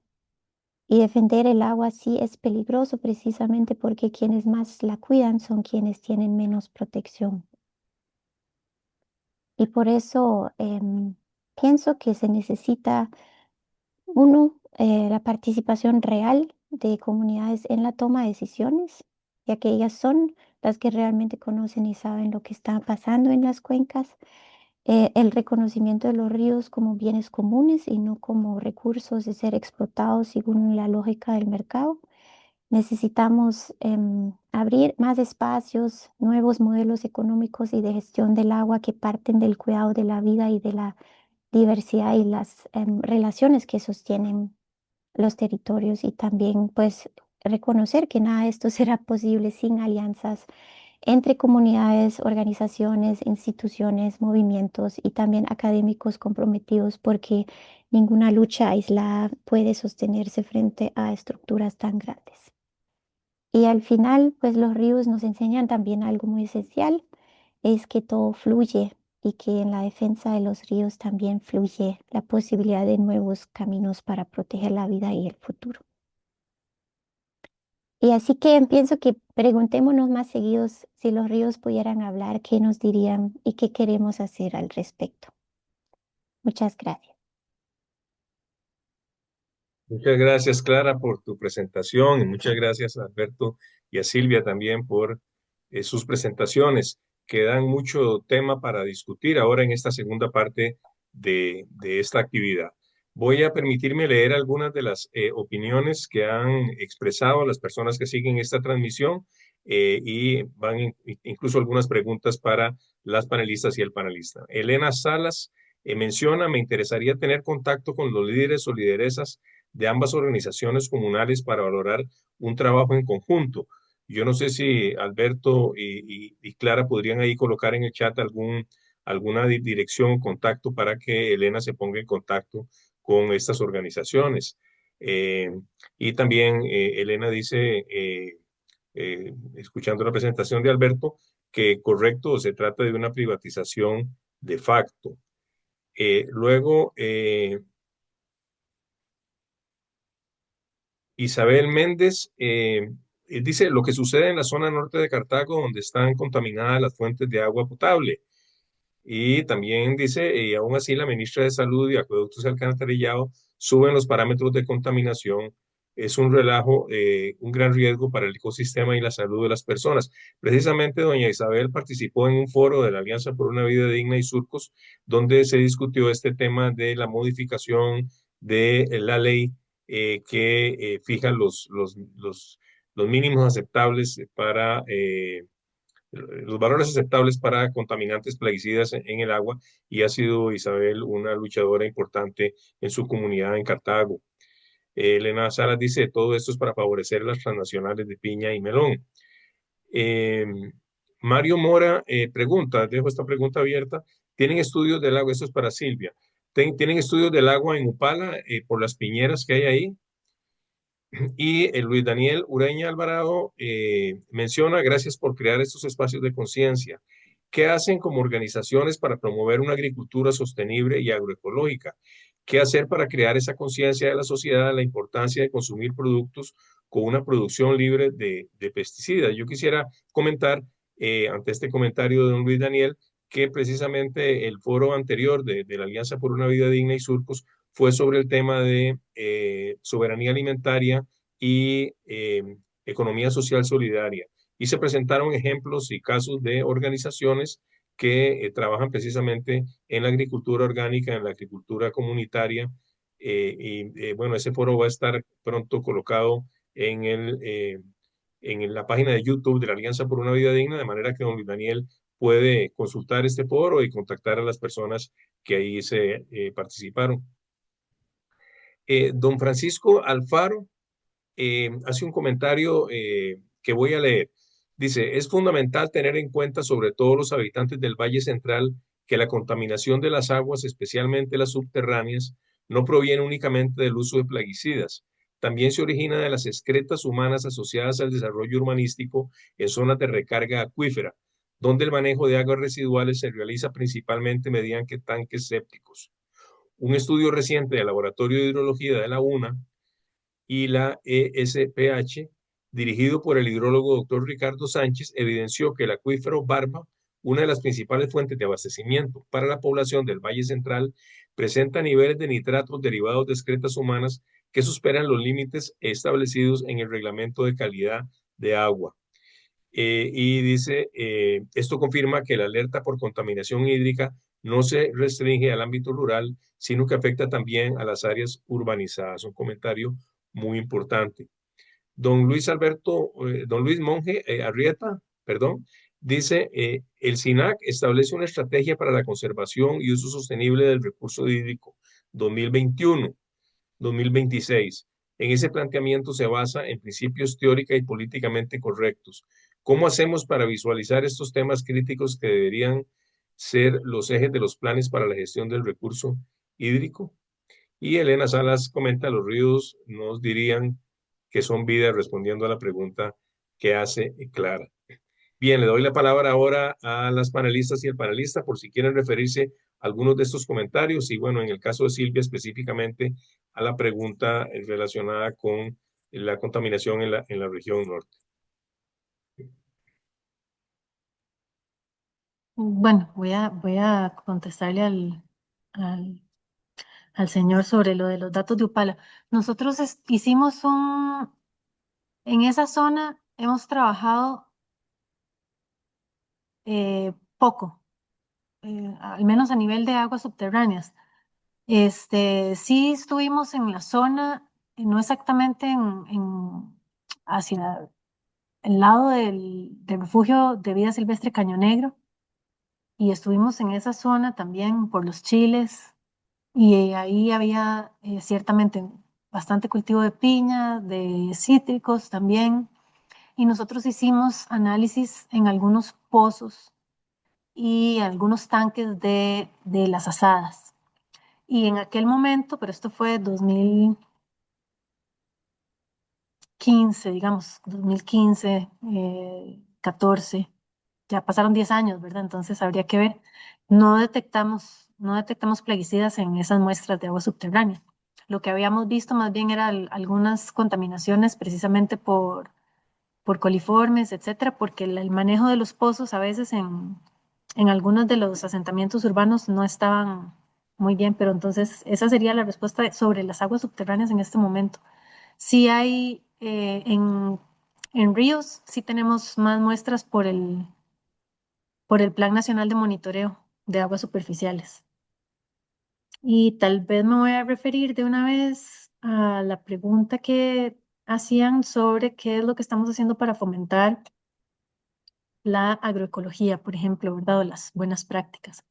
Y defender el agua sí es peligroso precisamente porque quienes más la cuidan son quienes tienen menos protección. Y por eso pienso que se necesita, uno, la participación real de comunidades en la toma de decisiones, ya que ellas son las que realmente conocen y saben lo que está pasando en las cuencas. El reconocimiento de los ríos como bienes comunes y no como recursos de ser explotados según la lógica del mercado. Necesitamos abrir más espacios, nuevos modelos económicos y de gestión del agua que parten del cuidado de la vida y de la diversidad y las relaciones que sostienen los territorios y también pues reconocer que nada de esto será posible sin alianzas entre comunidades, organizaciones, instituciones, movimientos y también académicos comprometidos porque ninguna lucha aislada puede sostenerse frente a estructuras tan grandes. Y al final, pues los ríos nos enseñan también algo muy esencial, es que todo fluye y que en la defensa de los ríos también fluye la posibilidad de nuevos caminos para proteger la vida y el futuro. Y así que pienso que preguntémonos más seguidos si los ríos pudieran hablar, qué nos dirían y qué queremos hacer al respecto. Muchas gracias. Muchas gracias, Clara, por tu presentación y muchas gracias a Alberto y a Silvia también por sus presentaciones, que dan mucho tema para discutir ahora en esta segunda parte de esta actividad. Voy a permitirme leer algunas de las opiniones que han expresado las personas que siguen esta transmisión y incluso algunas preguntas para las panelistas y el panelista. Elena Salas menciona, me interesaría tener contacto con los líderes o lideresas de ambas organizaciones comunales para valorar un trabajo en conjunto. Yo no sé si Alberto y Clara podrían ahí colocar en el chat alguna dirección o contacto para que Elena se ponga en contacto con estas organizaciones. Eh, y también Elena dice, escuchando la presentación de Alberto, que correcto, se trata de una privatización de facto. Luego, Isabel Méndez dice lo que sucede en la zona norte de Cartago, donde están contaminadas las fuentes de agua potable. Y también dice, y aún así la ministra de Salud y Acueductos y Alcantarillado suben los parámetros de contaminación. Es un relajo, un gran riesgo para el ecosistema y la salud de las personas. Precisamente doña Isabel participó en un foro de la Alianza por una Vida Digna y Surcos, donde se discutió este tema de la modificación de la ley que fija los mínimos aceptables para los valores aceptables para contaminantes plaguicidas en el agua y ha sido Isabel una luchadora importante en su comunidad en Cartago. Elena Salas dice, todo esto es para favorecer las transnacionales de piña y melón. Eh, Mario Mora pregunta, dejo esta pregunta abierta, Tienen estudios del agua, esto es para Silvia. Tienen estudios del agua en Upala por las piñeras que hay ahí. Y Luis Daniel Ureña Alvarado menciona, gracias por crear estos espacios de conciencia. ¿Qué hacen como organizaciones para promover una agricultura sostenible y agroecológica? ¿Qué hacer para crear esa conciencia de la sociedad de la importancia de consumir productos con una producción libre de pesticidas? Yo quisiera comentar, ante este comentario de don Luis Daniel, que precisamente el foro anterior de la Alianza por una Vida Digna y Surcos fue sobre el tema de soberanía alimentaria y economía social solidaria. Y se presentaron ejemplos y casos de organizaciones que trabajan precisamente en la agricultura orgánica, en la agricultura comunitaria. Bueno, ese foro va a estar pronto colocado en en la página de YouTube de la Alianza por una Vida Digna, de manera que don Luis Daniel puede consultar este foro y contactar a las personas que ahí se participaron. Don Francisco Alfaro hace un comentario que voy a leer. Dice, es fundamental tener en cuenta, sobre todo los habitantes del Valle Central, que la contaminación de las aguas, especialmente las subterráneas, no proviene únicamente del uso de plaguicidas. También se origina de las excretas humanas asociadas al desarrollo urbanístico en zonas de recarga acuífera, donde el manejo de aguas residuales se realiza principalmente mediante tanques sépticos. Un estudio reciente del Laboratorio de Hidrología de la UNA y la ESPH, dirigido por el hidrólogo doctor Ricardo Sánchez, evidenció que el acuífero Barba, una de las principales fuentes de abastecimiento para la población del Valle Central, presenta niveles de nitratos derivados de excretas humanas que superan los límites establecidos en el Reglamento de Calidad de Agua. Y dice, esto confirma que la alerta por contaminación hídrica no se restringe al ámbito rural, sino que afecta también a las áreas urbanizadas. Un comentario muy importante. Don Luis Monge Arrieta, perdón, dice, el SINAC establece una estrategia para la conservación y uso sostenible del recurso hídrico 2021-2026. En ese planteamiento se basa en principios teórica y políticamente correctos. ¿Cómo hacemos para visualizar estos temas críticos que deberían ser los ejes de los planes para la gestión del recurso hídrico? Y Elena Salas comenta, los ríos nos dirían que son vida, respondiendo a la pregunta que hace Clara. Bien, le doy la palabra ahora a las panelistas y el panelista por si quieren referirse a algunos de estos comentarios y bueno, en el caso de Silvia específicamente a la pregunta relacionada con la contaminación en la región norte. Bueno, voy a contestarle al, al señor sobre lo de los datos de Upala. Nosotros hicimos en esa zona hemos trabajado poco, al menos a nivel de aguas subterráneas. Sí estuvimos en la zona, no exactamente hacia el lado del refugio de vida silvestre Caño Negro, y estuvimos en esa zona también por los chiles, y ahí había ciertamente bastante cultivo de piña, de cítricos también, y nosotros hicimos análisis en algunos pozos y algunos tanques de las asadas. Y en aquel momento, pero esto fue 2015, digamos, 2015, 14, ya pasaron 10 años, ¿verdad? Entonces habría que ver. No detectamos plaguicidas en esas muestras de agua subterránea. Lo que habíamos visto más bien eran algunas contaminaciones precisamente por coliformes, etcétera, porque el manejo de los pozos a veces en algunos de los asentamientos urbanos no estaban muy bien, pero entonces esa sería la respuesta sobre las aguas subterráneas en este momento. Sí hay en ríos, sí tenemos más muestras por el Plan Nacional de Monitoreo de Aguas Superficiales. Y tal vez me voy a referir de una vez a la pregunta que hacían sobre qué es lo que estamos haciendo para fomentar la agroecología, por ejemplo, ¿verdad? O las buenas prácticas.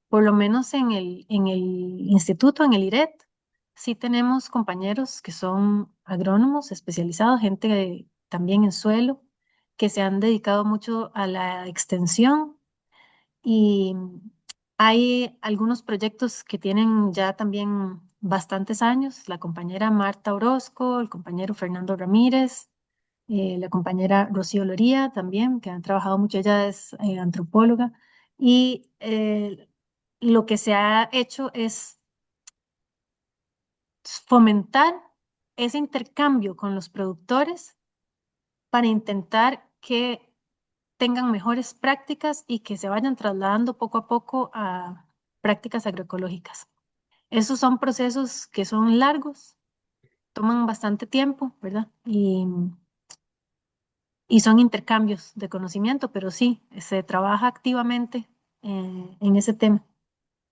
Por lo menos en el instituto, en el IRET, sí tenemos compañeros que son agrónomos especializados, gente también en suelo, que se han dedicado mucho a la extensión y Hay algunos proyectos que tienen ya también bastantes años, la compañera Marta Orozco, el compañero Fernando Ramírez, la compañera Rocío Loría también, que han trabajado mucho, ella es antropóloga, y lo que se ha hecho es fomentar ese intercambio con los productores para intentar que tengan mejores prácticas y que se vayan trasladando poco a poco a prácticas agroecológicas. Esos son procesos que son largos, toman bastante tiempo, ¿verdad? Y son intercambios de conocimiento, pero sí, se trabaja activamente en ese tema.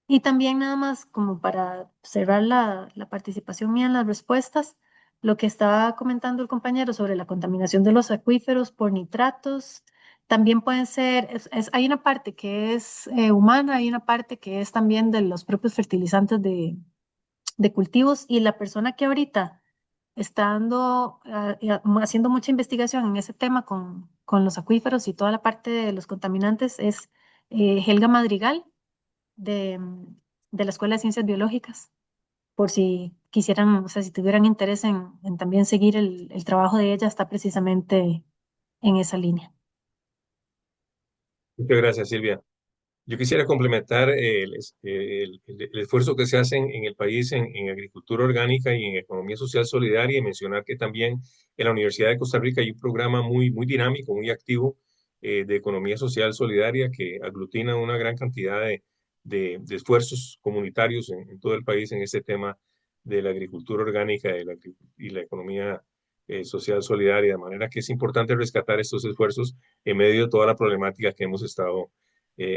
Y también nada más como para cerrar la participación mía en las respuestas, lo que estaba comentando el compañero sobre la contaminación de los acuíferos por nitratos, también pueden ser, hay una parte que es humana, hay una parte que es también de los propios fertilizantes de cultivos y la persona que ahorita está haciendo mucha investigación en ese tema con los acuíferos y toda la parte de los contaminantes es Helga Madrigal de, de la Escuela de Ciencias Biológicas, por si quisieran, o sea, si tuvieran interés en también seguir el trabajo de ella, está precisamente en esa línea. Muchas gracias, Silvia. Yo quisiera complementar el esfuerzo que se hace en el país en agricultura orgánica y en economía social solidaria y mencionar que también en la Universidad de Costa Rica hay un programa muy dinámico, muy activo de economía social solidaria que aglutina una gran cantidad de esfuerzos comunitarios en todo el país en este tema de la agricultura orgánica y la economía social solidaria, de manera que es importante rescatar estos esfuerzos en medio de toda la problemática que hemos estado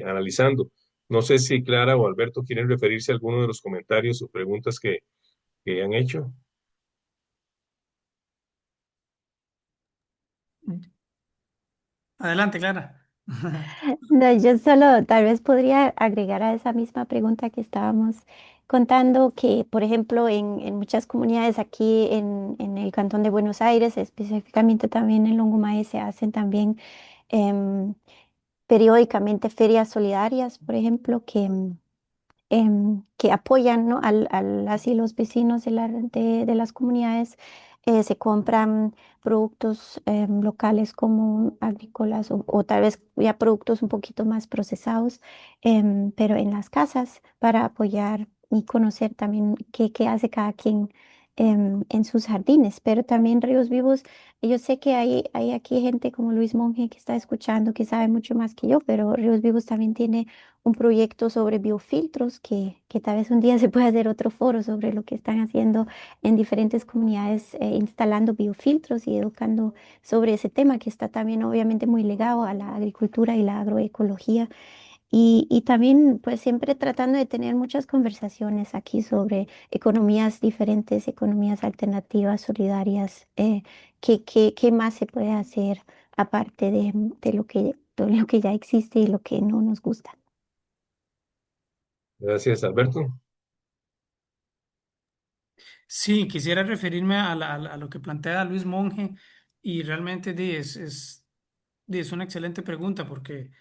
analizando. No sé si Clara o Alberto quieren referirse a alguno de los comentarios o preguntas que han hecho. Adelante, Clara. No, yo solo tal vez podría agregar a esa misma pregunta que estábamos contando que, por ejemplo, en muchas comunidades aquí en el Cantón de Buenos Aires, específicamente también en Longomae, se hacen también em, periódicamente ferias solidarias, por ejemplo, que apoyan, ¿no? Así los vecinos de las comunidades se compran productos locales como agrícolas o tal vez ya productos un poquito más procesados, pero en las casas para apoyar y conocer también qué hace cada quien en sus jardines. Pero también Ríos Vivos, yo sé que hay aquí gente como Luis Monge que está escuchando, que sabe mucho más que yo, pero Ríos Vivos también tiene un proyecto sobre biofiltros que tal vez un día se pueda hacer otro foro sobre lo que están haciendo en diferentes comunidades, instalando biofiltros y educando sobre ese tema que está también obviamente muy ligado a la agricultura y la agroecología. Y también pues siempre tratando de tener muchas conversaciones aquí sobre economías diferentes, economías alternativas, solidarias, qué más se puede hacer aparte de lo que ya existe y lo que no nos gusta. Gracias, Alberto. Sí, quisiera referirme a lo que plantea Luis Monge y realmente es una excelente pregunta porque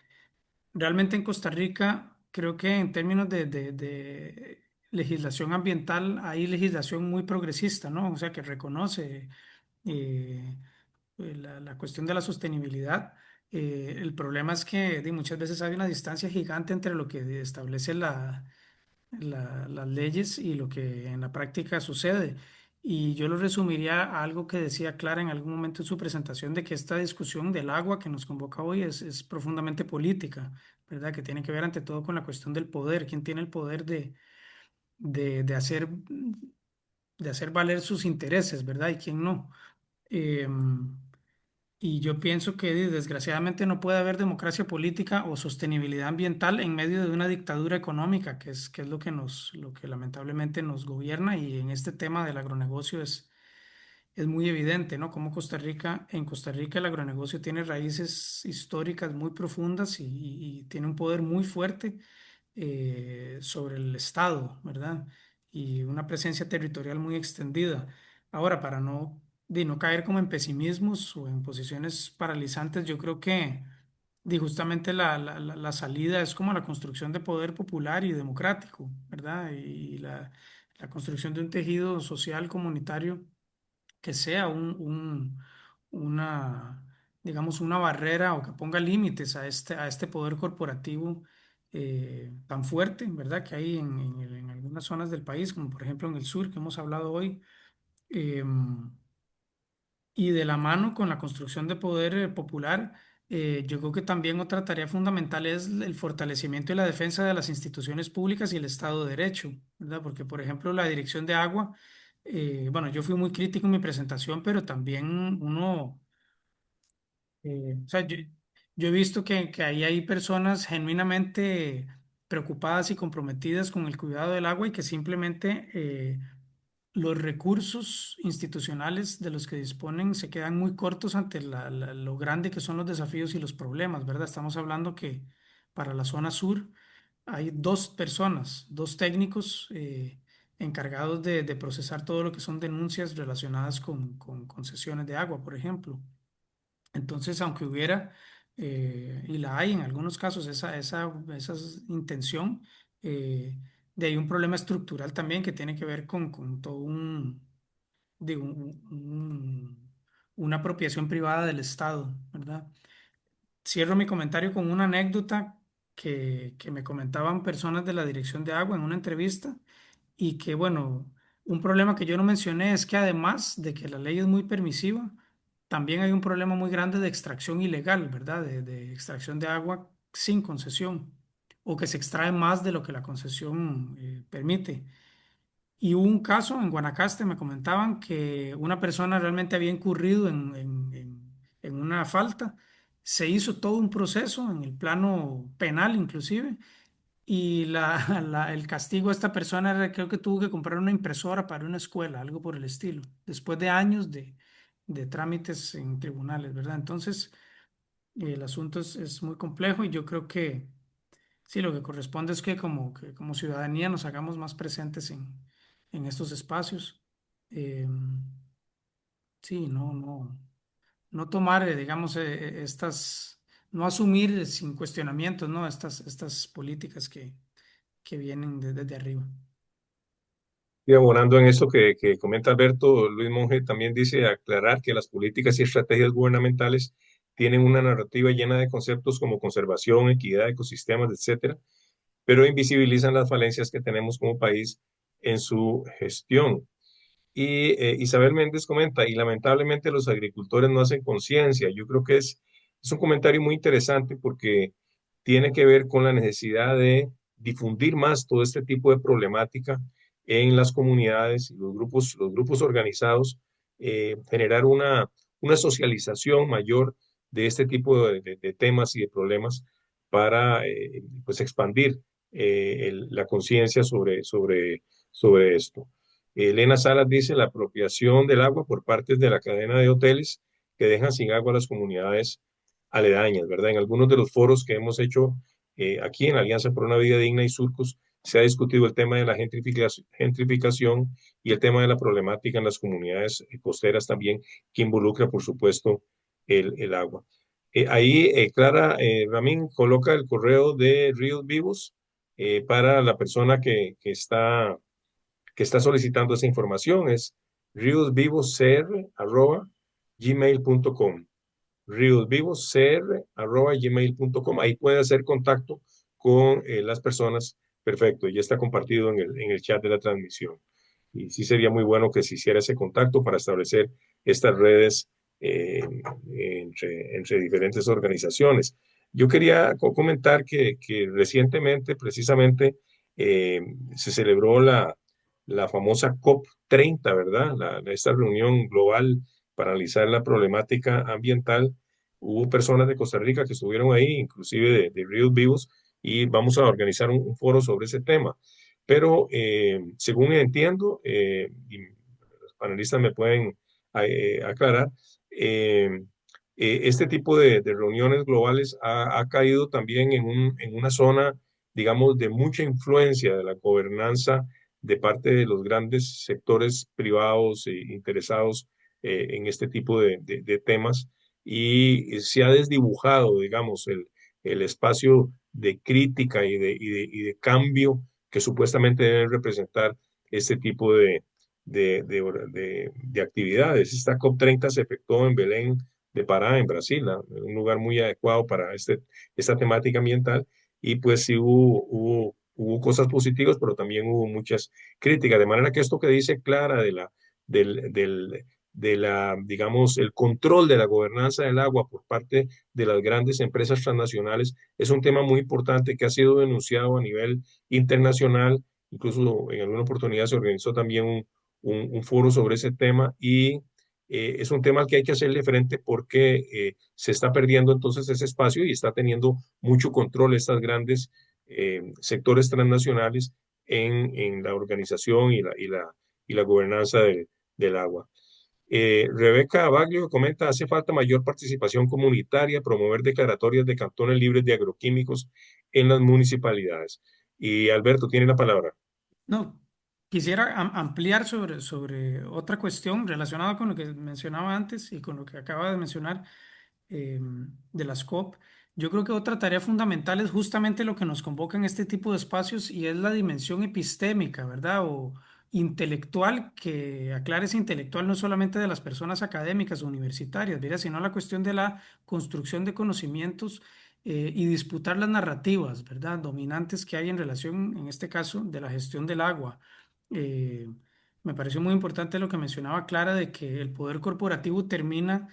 realmente en Costa Rica creo que en términos de legislación ambiental hay legislación muy progresista, ¿no? O sea, que reconoce eh, la cuestión de la sostenibilidad. El problema es que muchas veces hay una distancia gigante entre lo que establece las leyes y lo que en la práctica sucede. Y yo lo resumiría a algo que decía Clara en algún momento en su presentación, de que esta discusión del agua que nos convoca hoy es profundamente política, ¿verdad? Que tiene que ver ante todo con la cuestión del poder, quién tiene el poder de, de hacer, de hacer valer sus intereses, ¿verdad? Y quién no. Y yo pienso que desgraciadamente no puede haber democracia política o sostenibilidad ambiental en medio de una dictadura económica, que es lo que lamentablemente nos gobierna. Y en este tema del agronegocio es muy evidente, ¿no? Cómo en Costa Rica el agronegocio tiene raíces históricas muy profundas y tiene un poder muy fuerte sobre el Estado, ¿verdad? Y una presencia territorial muy extendida. Ahora, para no caer como en pesimismos o en posiciones paralizantes, yo creo que justamente la salida es como la construcción de poder popular y democrático, ¿verdad? Y la construcción de un tejido social comunitario que sea una, digamos, una barrera o que ponga límites a este poder corporativo tan fuerte, ¿verdad? Que hay en algunas zonas del país, como por ejemplo en el sur, que hemos hablado hoy. Y de la mano con la construcción de poder popular, yo creo que también otra tarea fundamental es el fortalecimiento y la defensa de las instituciones públicas y el Estado de Derecho, ¿verdad? Porque, por ejemplo, la Dirección de Agua, bueno, yo fui muy crítico en mi presentación, pero también uno, o sea, yo he visto que ahí hay personas genuinamente preocupadas y comprometidas con el cuidado del agua y que simplemente los recursos institucionales de los que disponen se quedan muy cortos ante lo grande que son los desafíos y los problemas, ¿verdad? Estamos hablando que para la zona sur hay dos personas, dos técnicos encargados de procesar todo lo que son denuncias relacionadas con concesiones de agua, por ejemplo. Entonces, aunque hubiera, y la hay en algunos casos, esa intención, de hay un problema estructural también que tiene que ver con todo una apropiación privada del Estado, ¿verdad? Cierro mi comentario con una anécdota que me comentaban personas de la Dirección de Agua en una entrevista y que, bueno, un problema que yo no mencioné es que además de que la ley es muy permisiva, también hay un problema muy grande de extracción ilegal, ¿verdad? De extracción de agua sin concesión o que se extrae más de lo que la concesión permite. Y hubo un caso en Guanacaste, me comentaban que una persona realmente había incurrido en una falta. Se hizo todo un proceso en el plano penal inclusive y el castigo a esta persona era, creo que tuvo que comprar una impresora para una escuela, algo por el estilo, después de años de trámites en tribunales, ¿verdad? Entonces, el asunto es muy complejo y yo creo que sí, lo que corresponde es que como ciudadanía nos hagamos más presentes en estos espacios. Eh, sí, no tomar, digamos, no asumir sin cuestionamientos, ¿no? Estas políticas que vienen desde arriba. Y abonando en esto que comenta Alberto, Luis Monge también dice aclarar que las políticas y estrategias gubernamentales tienen una narrativa llena de conceptos como conservación, equidad, ecosistemas, etcétera, pero invisibilizan las falencias que tenemos como país en su gestión. Y Isabel Méndez comenta, y lamentablemente los agricultores no hacen conciencia. Yo creo que es un comentario muy interesante porque tiene que ver con la necesidad de difundir más todo este tipo de problemática en las comunidades y los grupos organizados, generar una socialización mayor de este tipo de temas y de problemas para pues expandir la conciencia sobre esto. Elena Salas dice la apropiación del agua por parte de la cadena de hoteles que dejan sin agua a las comunidades aledañas, ¿verdad? En algunos de los foros que hemos hecho aquí en la Alianza por una Vida Digna y Surcos se ha discutido el tema de la gentrificación y el tema de la problemática en las comunidades costeras también, que involucra, por supuesto, el agua. Ahí Clara Ramín coloca el correo de Ríos Vivos para la persona que está solicitando esa información. Es riosvivoscr@gmail.com. riosvivoscr@gmail.com. Ahí puede hacer contacto con las personas. Perfecto, ya está compartido en el chat de la transmisión. Y sí sería muy bueno que se hiciera ese contacto para establecer estas redes entre diferentes organizaciones. Yo quería comentar que recientemente, precisamente, eh, se celebró la famosa COP30, ¿verdad? Esta reunión global para analizar la problemática ambiental. Hubo personas de Costa Rica que estuvieron ahí, inclusive de Ríos Vivos, y vamos a organizar un foro sobre ese tema. Pero según entiendo, y los panelistas me pueden aclarar, eh, este tipo de reuniones globales ha caído también en una zona, digamos, de mucha influencia de la gobernanza de parte de los grandes sectores privados e interesados en este tipo de temas y se ha desdibujado, digamos, el espacio de crítica y de cambio que supuestamente deben representar este tipo de actividades. Esta COP30 se efectuó en Belém de Pará, en Brasil, ¿no? Un lugar muy adecuado para esta temática ambiental, y pues sí hubo cosas positivas, pero también hubo muchas críticas, de manera que esto que dice Clara del, del, digamos, el control de la gobernanza del agua por parte de las grandes empresas transnacionales es un tema muy importante que ha sido denunciado a nivel internacional. Incluso en alguna oportunidad se organizó también un foro sobre ese tema, y es un tema al que hay que hacerle frente porque se está perdiendo entonces ese espacio y está teniendo mucho control estas grandes sectores transnacionales en la organización y la gobernanza del agua. Rebeca Baglio comenta, hace falta mayor participación comunitaria, promover declaratorias de cantones libres de agroquímicos en las municipalidades. Y Alberto tiene la palabra. No, quisiera ampliar sobre otra cuestión relacionada con lo que mencionaba antes y con lo que acaba de mencionar de las COP. Yo creo que otra tarea fundamental es justamente lo que nos convoca en este tipo de espacios y es la dimensión epistémica, ¿verdad? O intelectual, que aclare ese intelectual no solamente de las personas académicas o universitarias, ¿verdad? Sino la cuestión de la construcción de conocimientos y disputar las narrativas, ¿verdad? Dominantes que hay en relación, en este caso, de la gestión del agua. Eh, Me pareció muy importante lo que mencionaba Clara de que el poder corporativo termina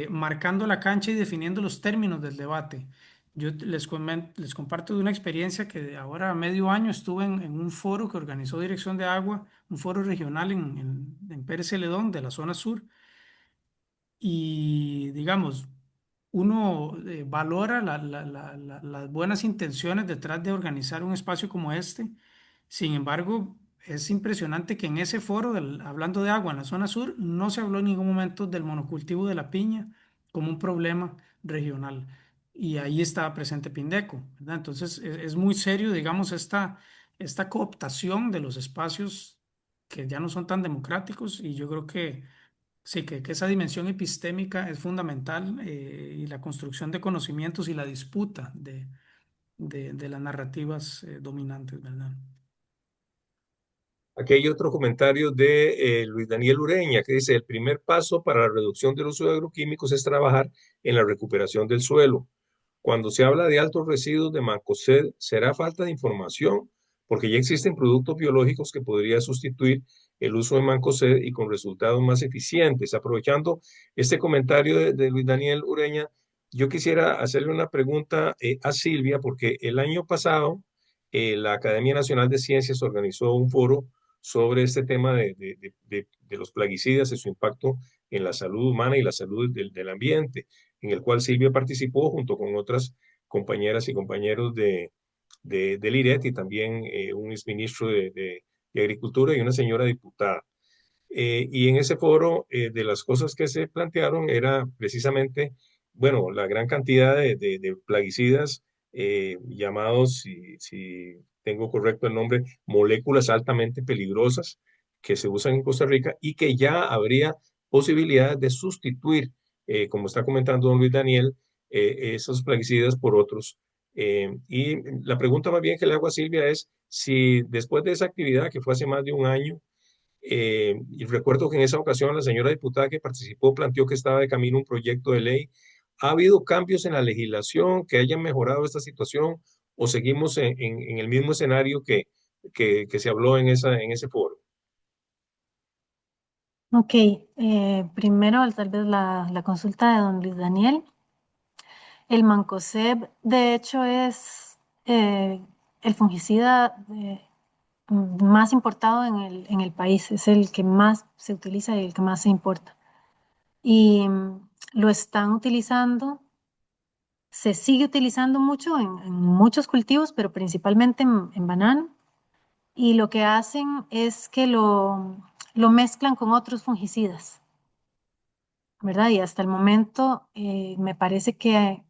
marcando la cancha y definiendo los términos del debate. Yo les comparto de una experiencia que ahora a medio año estuve en un foro que organizó Dirección de Agua, un foro regional en Pérez Celedón, de la zona sur, y digamos, uno valora las buenas intenciones detrás de organizar un espacio como este. Sin embargo, es impresionante que en ese foro, hablando de agua en la zona sur, no se habló en ningún momento del monocultivo de la piña como un problema regional. Y ahí estaba presente Pindeco, ¿verdad? Entonces, es muy serio, digamos, esta cooptación de los espacios que ya no son tan democráticos, y yo creo que sí, que esa dimensión epistémica es fundamental, y la construcción de conocimientos y la disputa de las narrativas dominantes, ¿verdad? Aquí hay otro comentario de Luis Daniel Ureña que dice, el primer paso para la reducción del uso de agroquímicos es trabajar en la recuperación del suelo. Cuando se habla de altos residuos de Mancosed, ¿será falta de información? Porque ya existen productos biológicos que podría sustituir el uso de Mancosed y con resultados más eficientes. Aprovechando este comentario de Luis Daniel Ureña, yo quisiera hacerle una pregunta a Silvia, porque el año pasado la Academia Nacional de Ciencias organizó un foro sobre este tema de los plaguicidas y su impacto en la salud humana y la salud del ambiente, en el cual Silvia participó junto con otras compañeras y compañeros del IRET, y también un exministro de Agricultura y una señora diputada. Y en ese foro, de las cosas que se plantearon era precisamente, bueno, la gran cantidad de plaguicidas llamados, si tengo correcto el nombre, moléculas altamente peligrosas que se usan en Costa Rica y que ya habría posibilidades de sustituir, como está comentando don Luis Daniel, esos plaguicidas por otros. Y la pregunta más bien que le hago a Silvia es si después de esa actividad que fue hace más de un año, y recuerdo que en esa ocasión la señora diputada que participó planteó que estaba de camino un proyecto de ley. ¿Ha habido cambios en la legislación que hayan mejorado esta situación o seguimos en el mismo escenario que se habló en ese foro? Ok, primero tal vez la consulta de don Luis Daniel. El Mancozeb, de hecho, es el fungicida más importado en el país, es el que más se utiliza y el que más se importa. Y lo están utilizando, se sigue utilizando mucho en muchos cultivos, pero principalmente en banano. Y lo que hacen es que lo mezclan con otros fungicidas, ¿verdad? Y hasta el momento me parece que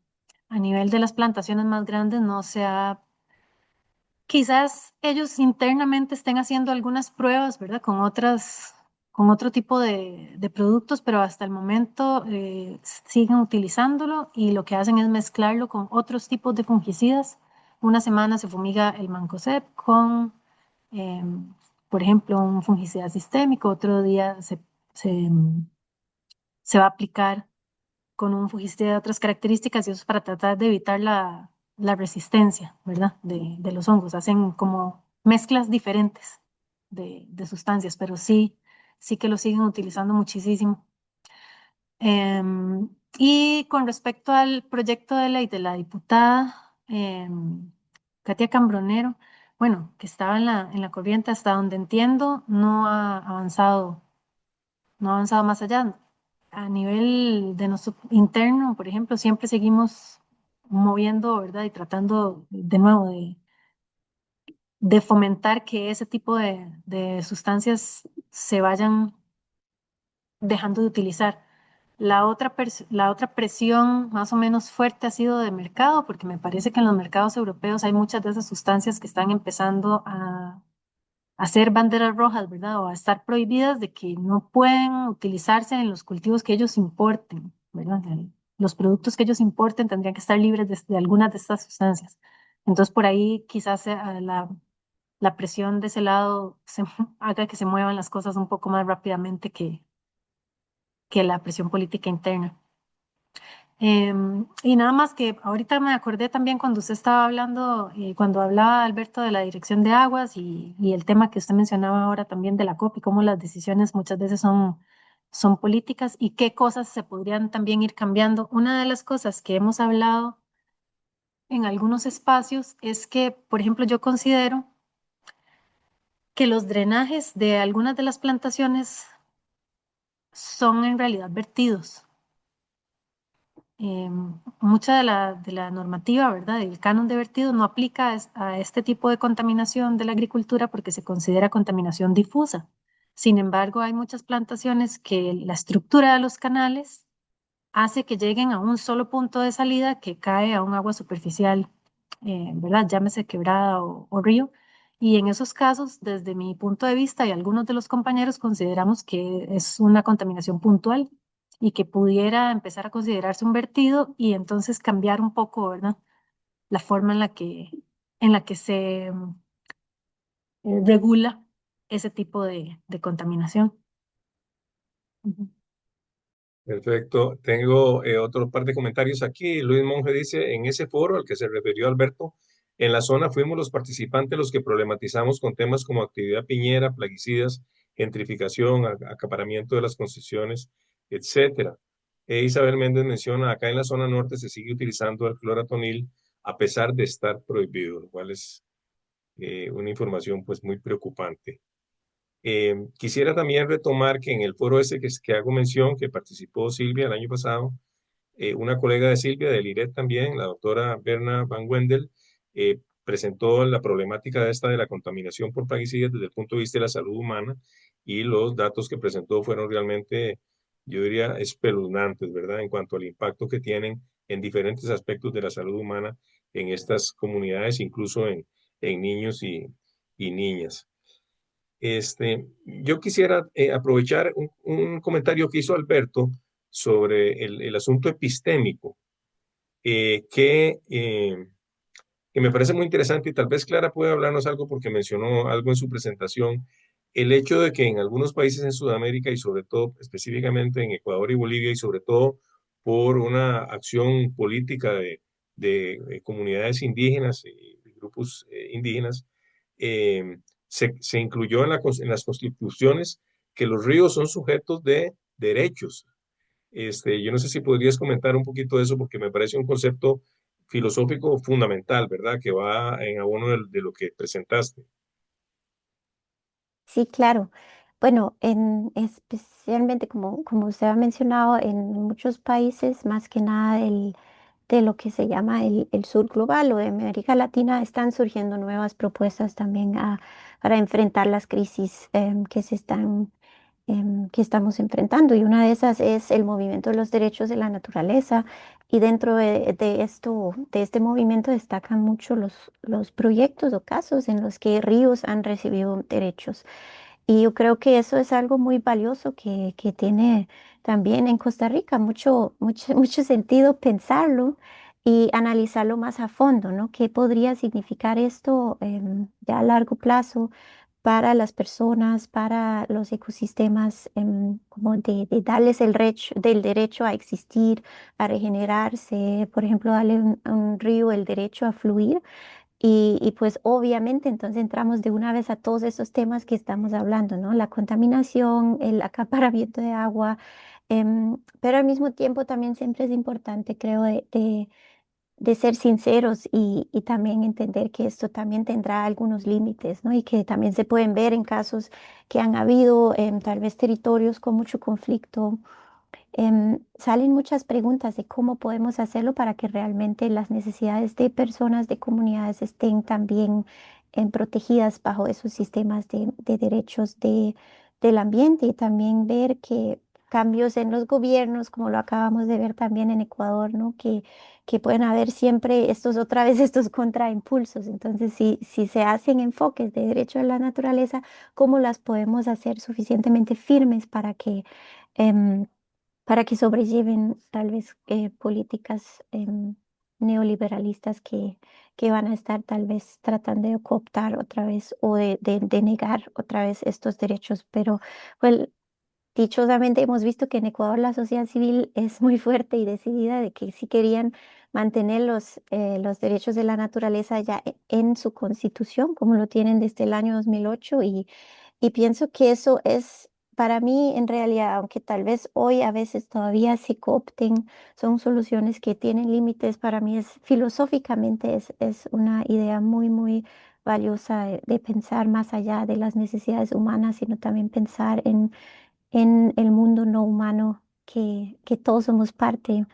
a nivel de las plantaciones más grandes no se ha, quizás ellos internamente estén haciendo algunas pruebas, ¿verdad? Con otras con otro tipo de productos, pero hasta el momento siguen utilizándolo y lo que hacen es mezclarlo con otros tipos de fungicidas. Una semana se fumiga el mancozeb con, por ejemplo, un fungicida sistémico, otro día se, se va a aplicar con un fungicida de otras características y eso es para tratar de evitar la resistencia, ¿verdad? De los hongos. Hacen como mezclas diferentes de sustancias, pero sí, sí que lo siguen utilizando muchísimo. Y con respecto al proyecto de ley de la diputada Katia Cambronero, bueno, que estaba en la corriente, hasta donde entiendo, no ha avanzado más allá. A nivel de nuestro interno, por ejemplo, siempre seguimos moviendo, ¿verdad? Y tratando de nuevo de fomentar que ese tipo de sustancias se vayan dejando de utilizar. La otra presión más o menos fuerte ha sido de mercado, porque me parece que en los mercados europeos hay muchas de esas sustancias que están empezando a ser banderas rojas, ¿verdad? O a estar prohibidas de que no pueden utilizarse en los cultivos que ellos importen, ¿verdad? Los productos que ellos importen tendrían que estar libres de algunas de estas sustancias. Entonces, por ahí quizás la presión de ese lado haga que se muevan las cosas un poco más rápidamente que la presión política interna. Y nada más que ahorita me acordé también cuando usted estaba hablando, cuando hablaba Alberto de la Dirección de Aguas y el tema que usted mencionaba ahora también de la COP y cómo las decisiones muchas veces son políticas y qué cosas se podrían también ir cambiando. Una de las cosas que hemos hablado en algunos espacios es que, por ejemplo, yo considero que los drenajes de algunas de las plantaciones son en realidad vertidos. Mucha de la normativa, ¿verdad? El canon de vertido no aplica a este tipo de contaminación de la agricultura porque se considera contaminación difusa. Sin embargo, hay muchas plantaciones que la estructura de los canales hace que lleguen a un solo punto de salida que cae a un agua superficial, ¿verdad? Llámese quebrada o río. Y en esos casos, desde mi punto de vista y algunos de los compañeros, consideramos que es una contaminación puntual y que pudiera empezar a considerarse un vertido y entonces cambiar un poco, ¿verdad? La forma en la que se regula ese tipo de contaminación. Ujú. Perfecto. Tengo otro par de comentarios aquí. Luis Monge dice, en ese foro al que se refirió Alberto, en la zona fuimos los participantes los que problematizamos con temas como actividad piñera, plaguicidas, gentrificación, acaparamiento de las concesiones, etcétera. Isabel Méndez menciona, acá en la zona norte se sigue utilizando el cloratonil a pesar de estar prohibido, lo cual es una información pues muy preocupante. Quisiera también retomar que en el foro ese que hago mención, que participó Silvia el año pasado, una colega de Silvia, del IRET también, la doctora Berna Van Wendel, presentó la problemática de esta de la contaminación por plaguicidas desde el punto de vista de la salud humana y los datos que presentó fueron realmente, yo diría, espeluznantes, ¿verdad? En cuanto al impacto que tienen en diferentes aspectos de la salud humana en estas comunidades, incluso en niños y niñas. Yo quisiera aprovechar un comentario que hizo Alberto sobre el asunto epistémico, eh, que, eh, que me parece muy interesante y tal vez Clara puede hablarnos algo porque mencionó algo en su presentación, el hecho de que en algunos países en Sudamérica y sobre todo específicamente en Ecuador y Bolivia y sobre todo por una acción política de comunidades indígenas y grupos indígenas, eh, se incluyó en, en las constituciones que los ríos son sujetos de derechos. Yo no sé si podrías comentar un poquito de eso porque me parece un concepto filosófico fundamental, ¿verdad? Que va en abono de lo que presentaste. Sí, claro. Bueno, especialmente como usted ha mencionado, en muchos países, más que nada de lo que se llama el sur global o de América Latina, están surgiendo nuevas propuestas también para enfrentar las crisis que estamos enfrentando. Y una de esas es el movimiento de los derechos de la naturaleza. Y dentro de esto, de este movimiento destacan mucho los proyectos o casos en los que ríos han recibido derechos. Y yo creo que eso es algo muy valioso que tiene también en Costa Rica, mucho sentido pensarlo y analizarlo más a fondo, ¿no? ¿Qué podría significar esto ya a largo plazo para las personas, para los ecosistemas, como de darles del derecho a existir, a regenerarse, por ejemplo, darle a un río el derecho a fluir? Y pues obviamente entonces entramos de una vez a todos esos temas que estamos hablando, ¿no? La contaminación, el acaparamiento de agua, pero al mismo tiempo también siempre es importante, creo, de ser sinceros y también entender que esto también tendrá algunos límites, ¿no? Y que también se pueden ver en casos que han habido tal vez territorios con mucho conflicto. Salen muchas preguntas de cómo podemos hacerlo para que realmente las necesidades de personas, de comunidades estén también protegidas bajo esos sistemas de derechos del ambiente y también ver que cambios en los gobiernos, como lo acabamos de ver también en Ecuador, ¿no? Que pueden haber siempre otra vez estos contraimpulsos. Entonces, si se hacen enfoques de derecho a la naturaleza, ¿cómo las podemos hacer suficientemente firmes em, para que sobrelleven tal vez políticas neoliberalistas que van a estar tal vez tratando de cooptar otra vez o de negar otra vez estos derechos? Pero pues, dichosamente hemos visto que en Ecuador la sociedad civil es muy fuerte y decidida de que sí querían mantener los derechos de la naturaleza ya en su constitución, como lo tienen desde el año 2008, y pienso que eso es, para mí, en realidad, aunque tal vez hoy a veces todavía se coopten, son soluciones que tienen límites. Para mí es filosóficamente es una idea muy valiosa de pensar más allá de las necesidades humanas, sino también pensar en el mundo no humano, que todos somos parte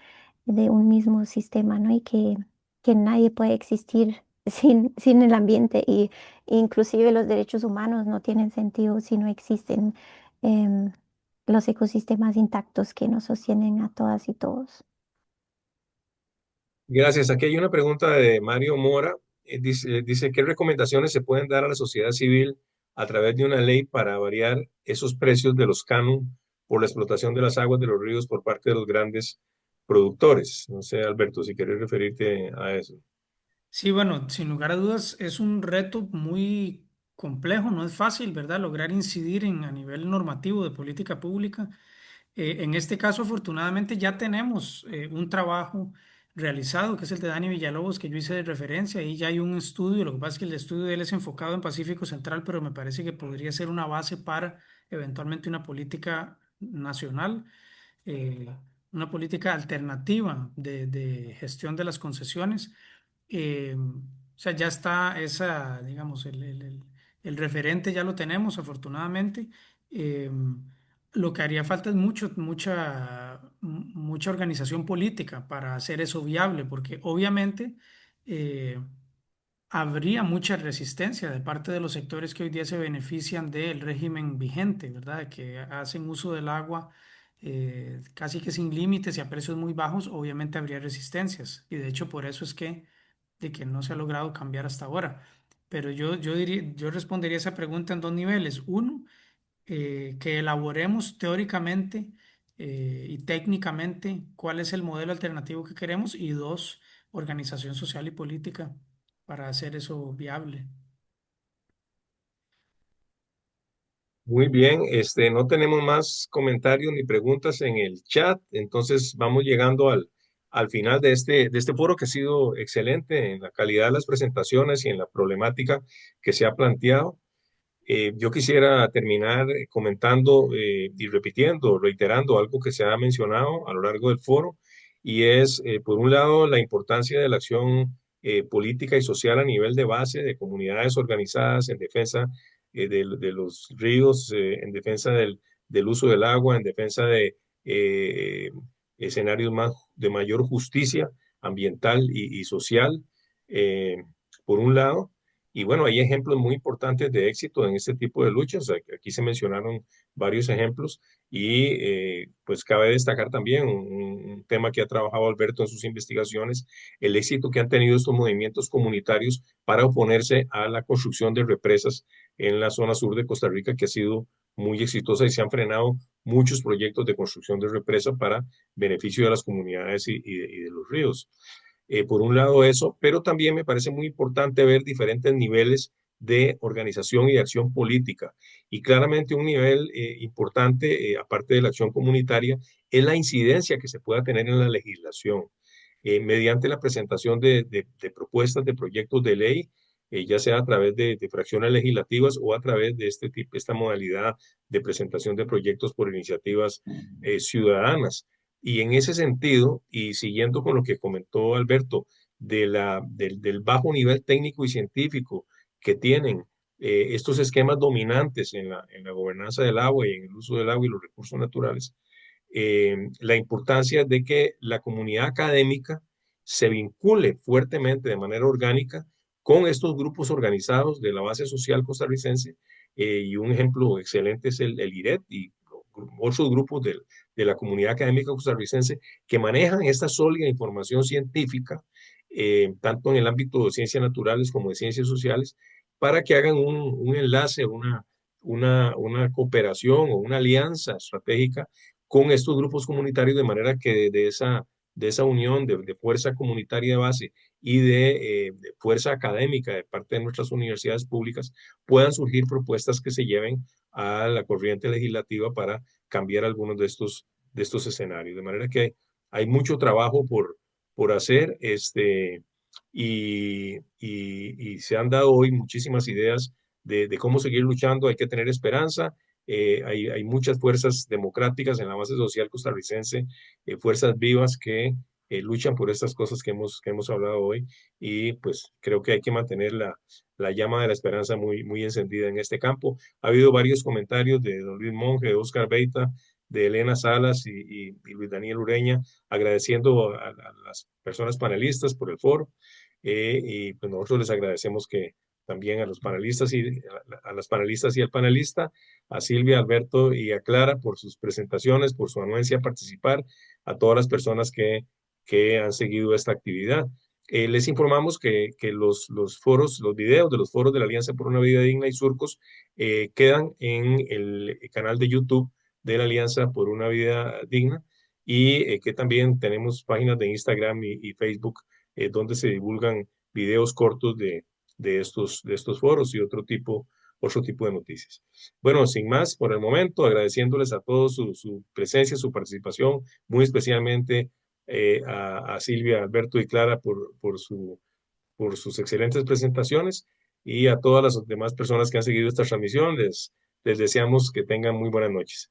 de un mismo sistema, ¿no? Y que nadie puede existir sin el ambiente y inclusive los derechos humanos no tienen sentido si no existen em, los ecosistemas intactos que nos sostienen a todas y todos. Gracias. Aquí hay una pregunta de Mario Mora. Dice, ¿qué recomendaciones se pueden dar a la sociedad civil a través de una ley para variar esos precios de los canon por la explotación de las aguas de los ríos por parte de los grandes productores? No sé, Alberto, si quieres referirte a eso. Sí, bueno, sin lugar a dudas es un reto muy complejo, no es fácil, ¿verdad? Lograr incidir a nivel normativo de política pública. En este caso, afortunadamente, ya tenemos un trabajo realizado, que es el de Dani Villalobos, que yo hice de referencia. Ahí ya hay un estudio, lo que pasa es que el estudio de él es enfocado en Pacífico Central, pero me parece que podría ser una base para eventualmente una política nacional, eh, una política alternativa de gestión de las concesiones. O sea, ya está esa, digamos, el referente ya lo tenemos, afortunadamente. Eh, lo que haría falta es mucha organización política para hacer eso viable, porque obviamente eh, habría mucha resistencia de parte de los sectores que hoy día se benefician del régimen vigente, ¿verdad? Que hacen uso del agua casi que sin límites y a precios muy bajos, obviamente habría resistencias. Y de hecho por eso es de que no se ha logrado cambiar hasta ahora. Pero yo respondería esa pregunta en dos niveles. Uno, que elaboremos teóricamente y técnicamente cuál es el modelo alternativo que queremos. Y dos, organización social y política para hacer eso viable. Muy bien, no tenemos más comentarios ni preguntas en el chat, entonces vamos llegando al final de este foro que ha sido excelente en la calidad de las presentaciones y en la problemática que se ha planteado. Yo quisiera terminar comentando y repitiendo, reiterando algo que se ha mencionado a lo largo del foro, y es, por un lado, la importancia de la acción política y social a nivel de base de comunidades organizadas en defensa de los ríos, en defensa del uso del agua, en defensa de escenarios de mayor justicia ambiental y social, por un lado. Y bueno, hay ejemplos muy importantes de éxito en este tipo de luchas. Aquí se mencionaron varios ejemplos y pues cabe destacar también un tema que ha trabajado Alberto en sus investigaciones, el éxito que han tenido estos movimientos comunitarios para oponerse a la construcción de represas en la zona sur de Costa Rica, que ha sido muy exitosa y se han frenado muchos proyectos de construcción de represa para beneficio de las comunidades y de los ríos. Por un lado eso, pero también me parece muy importante ver diferentes niveles de organización y de acción política. Y claramente un nivel importante, aparte de la acción comunitaria, es la incidencia que se pueda tener en la legislación mediante la presentación de propuestas de proyectos de ley, ya sea a través de fracciones legislativas o a través de esta modalidad de presentación de proyectos por iniciativas ciudadanas. Y en ese sentido, y siguiendo con lo que comentó Alberto, del bajo nivel técnico y científico que tienen estos esquemas dominantes en la gobernanza del agua y en el uso del agua y los recursos naturales, la importancia de que la comunidad académica se vincule fuertemente de manera orgánica con estos grupos organizados de la base social costarricense, y un ejemplo excelente es el IRET y otros grupos de la comunidad académica costarricense que manejan esta sólida información científica, tanto en el ámbito de ciencias naturales como de ciencias sociales, para que hagan un enlace, una cooperación o una alianza estratégica con estos grupos comunitarios, de manera que de esa unión de fuerza comunitaria de base y de fuerza académica de parte de nuestras universidades públicas puedan surgir propuestas que se lleven a la corriente legislativa para cambiar algunos de estos escenarios. De manera que hay mucho trabajo por hacer y se han dado hoy muchísimas ideas de cómo seguir luchando. Hay que tener esperanza. Hay muchas fuerzas democráticas en la base social costarricense, fuerzas vivas que luchan por estas cosas que hemos hablado hoy, y pues creo que hay que mantener la llama de la esperanza muy encendida en este campo. Ha habido varios comentarios de don Luis Monge, de Oscar Beita, de Elena Salas y Luis Daniel Ureña, agradeciendo a las personas panelistas por el foro, y pues nosotros les agradecemos que también a los panelistas y a las panelistas y al panelista, a Silvia, Alberto y a Clara por sus presentaciones, por su anuencia a participar, a todas las personas que han seguido esta actividad. Les informamos que los foros, los videos de los foros de la Alianza por una Vida Digna y Surcos quedan en el canal de YouTube de la Alianza por una Vida Digna, y que también tenemos páginas de Instagram y Facebook donde se divulgan videos cortos de estos foros y otro tipo de noticias. Bueno, sin más, por el momento, agradeciéndoles a todos su presencia, su participación, muy especialmente a Silvia, Alberto y Clara por sus excelentes presentaciones, y a todas las demás personas que han seguido esta transmisión, les deseamos que tengan muy buenas noches.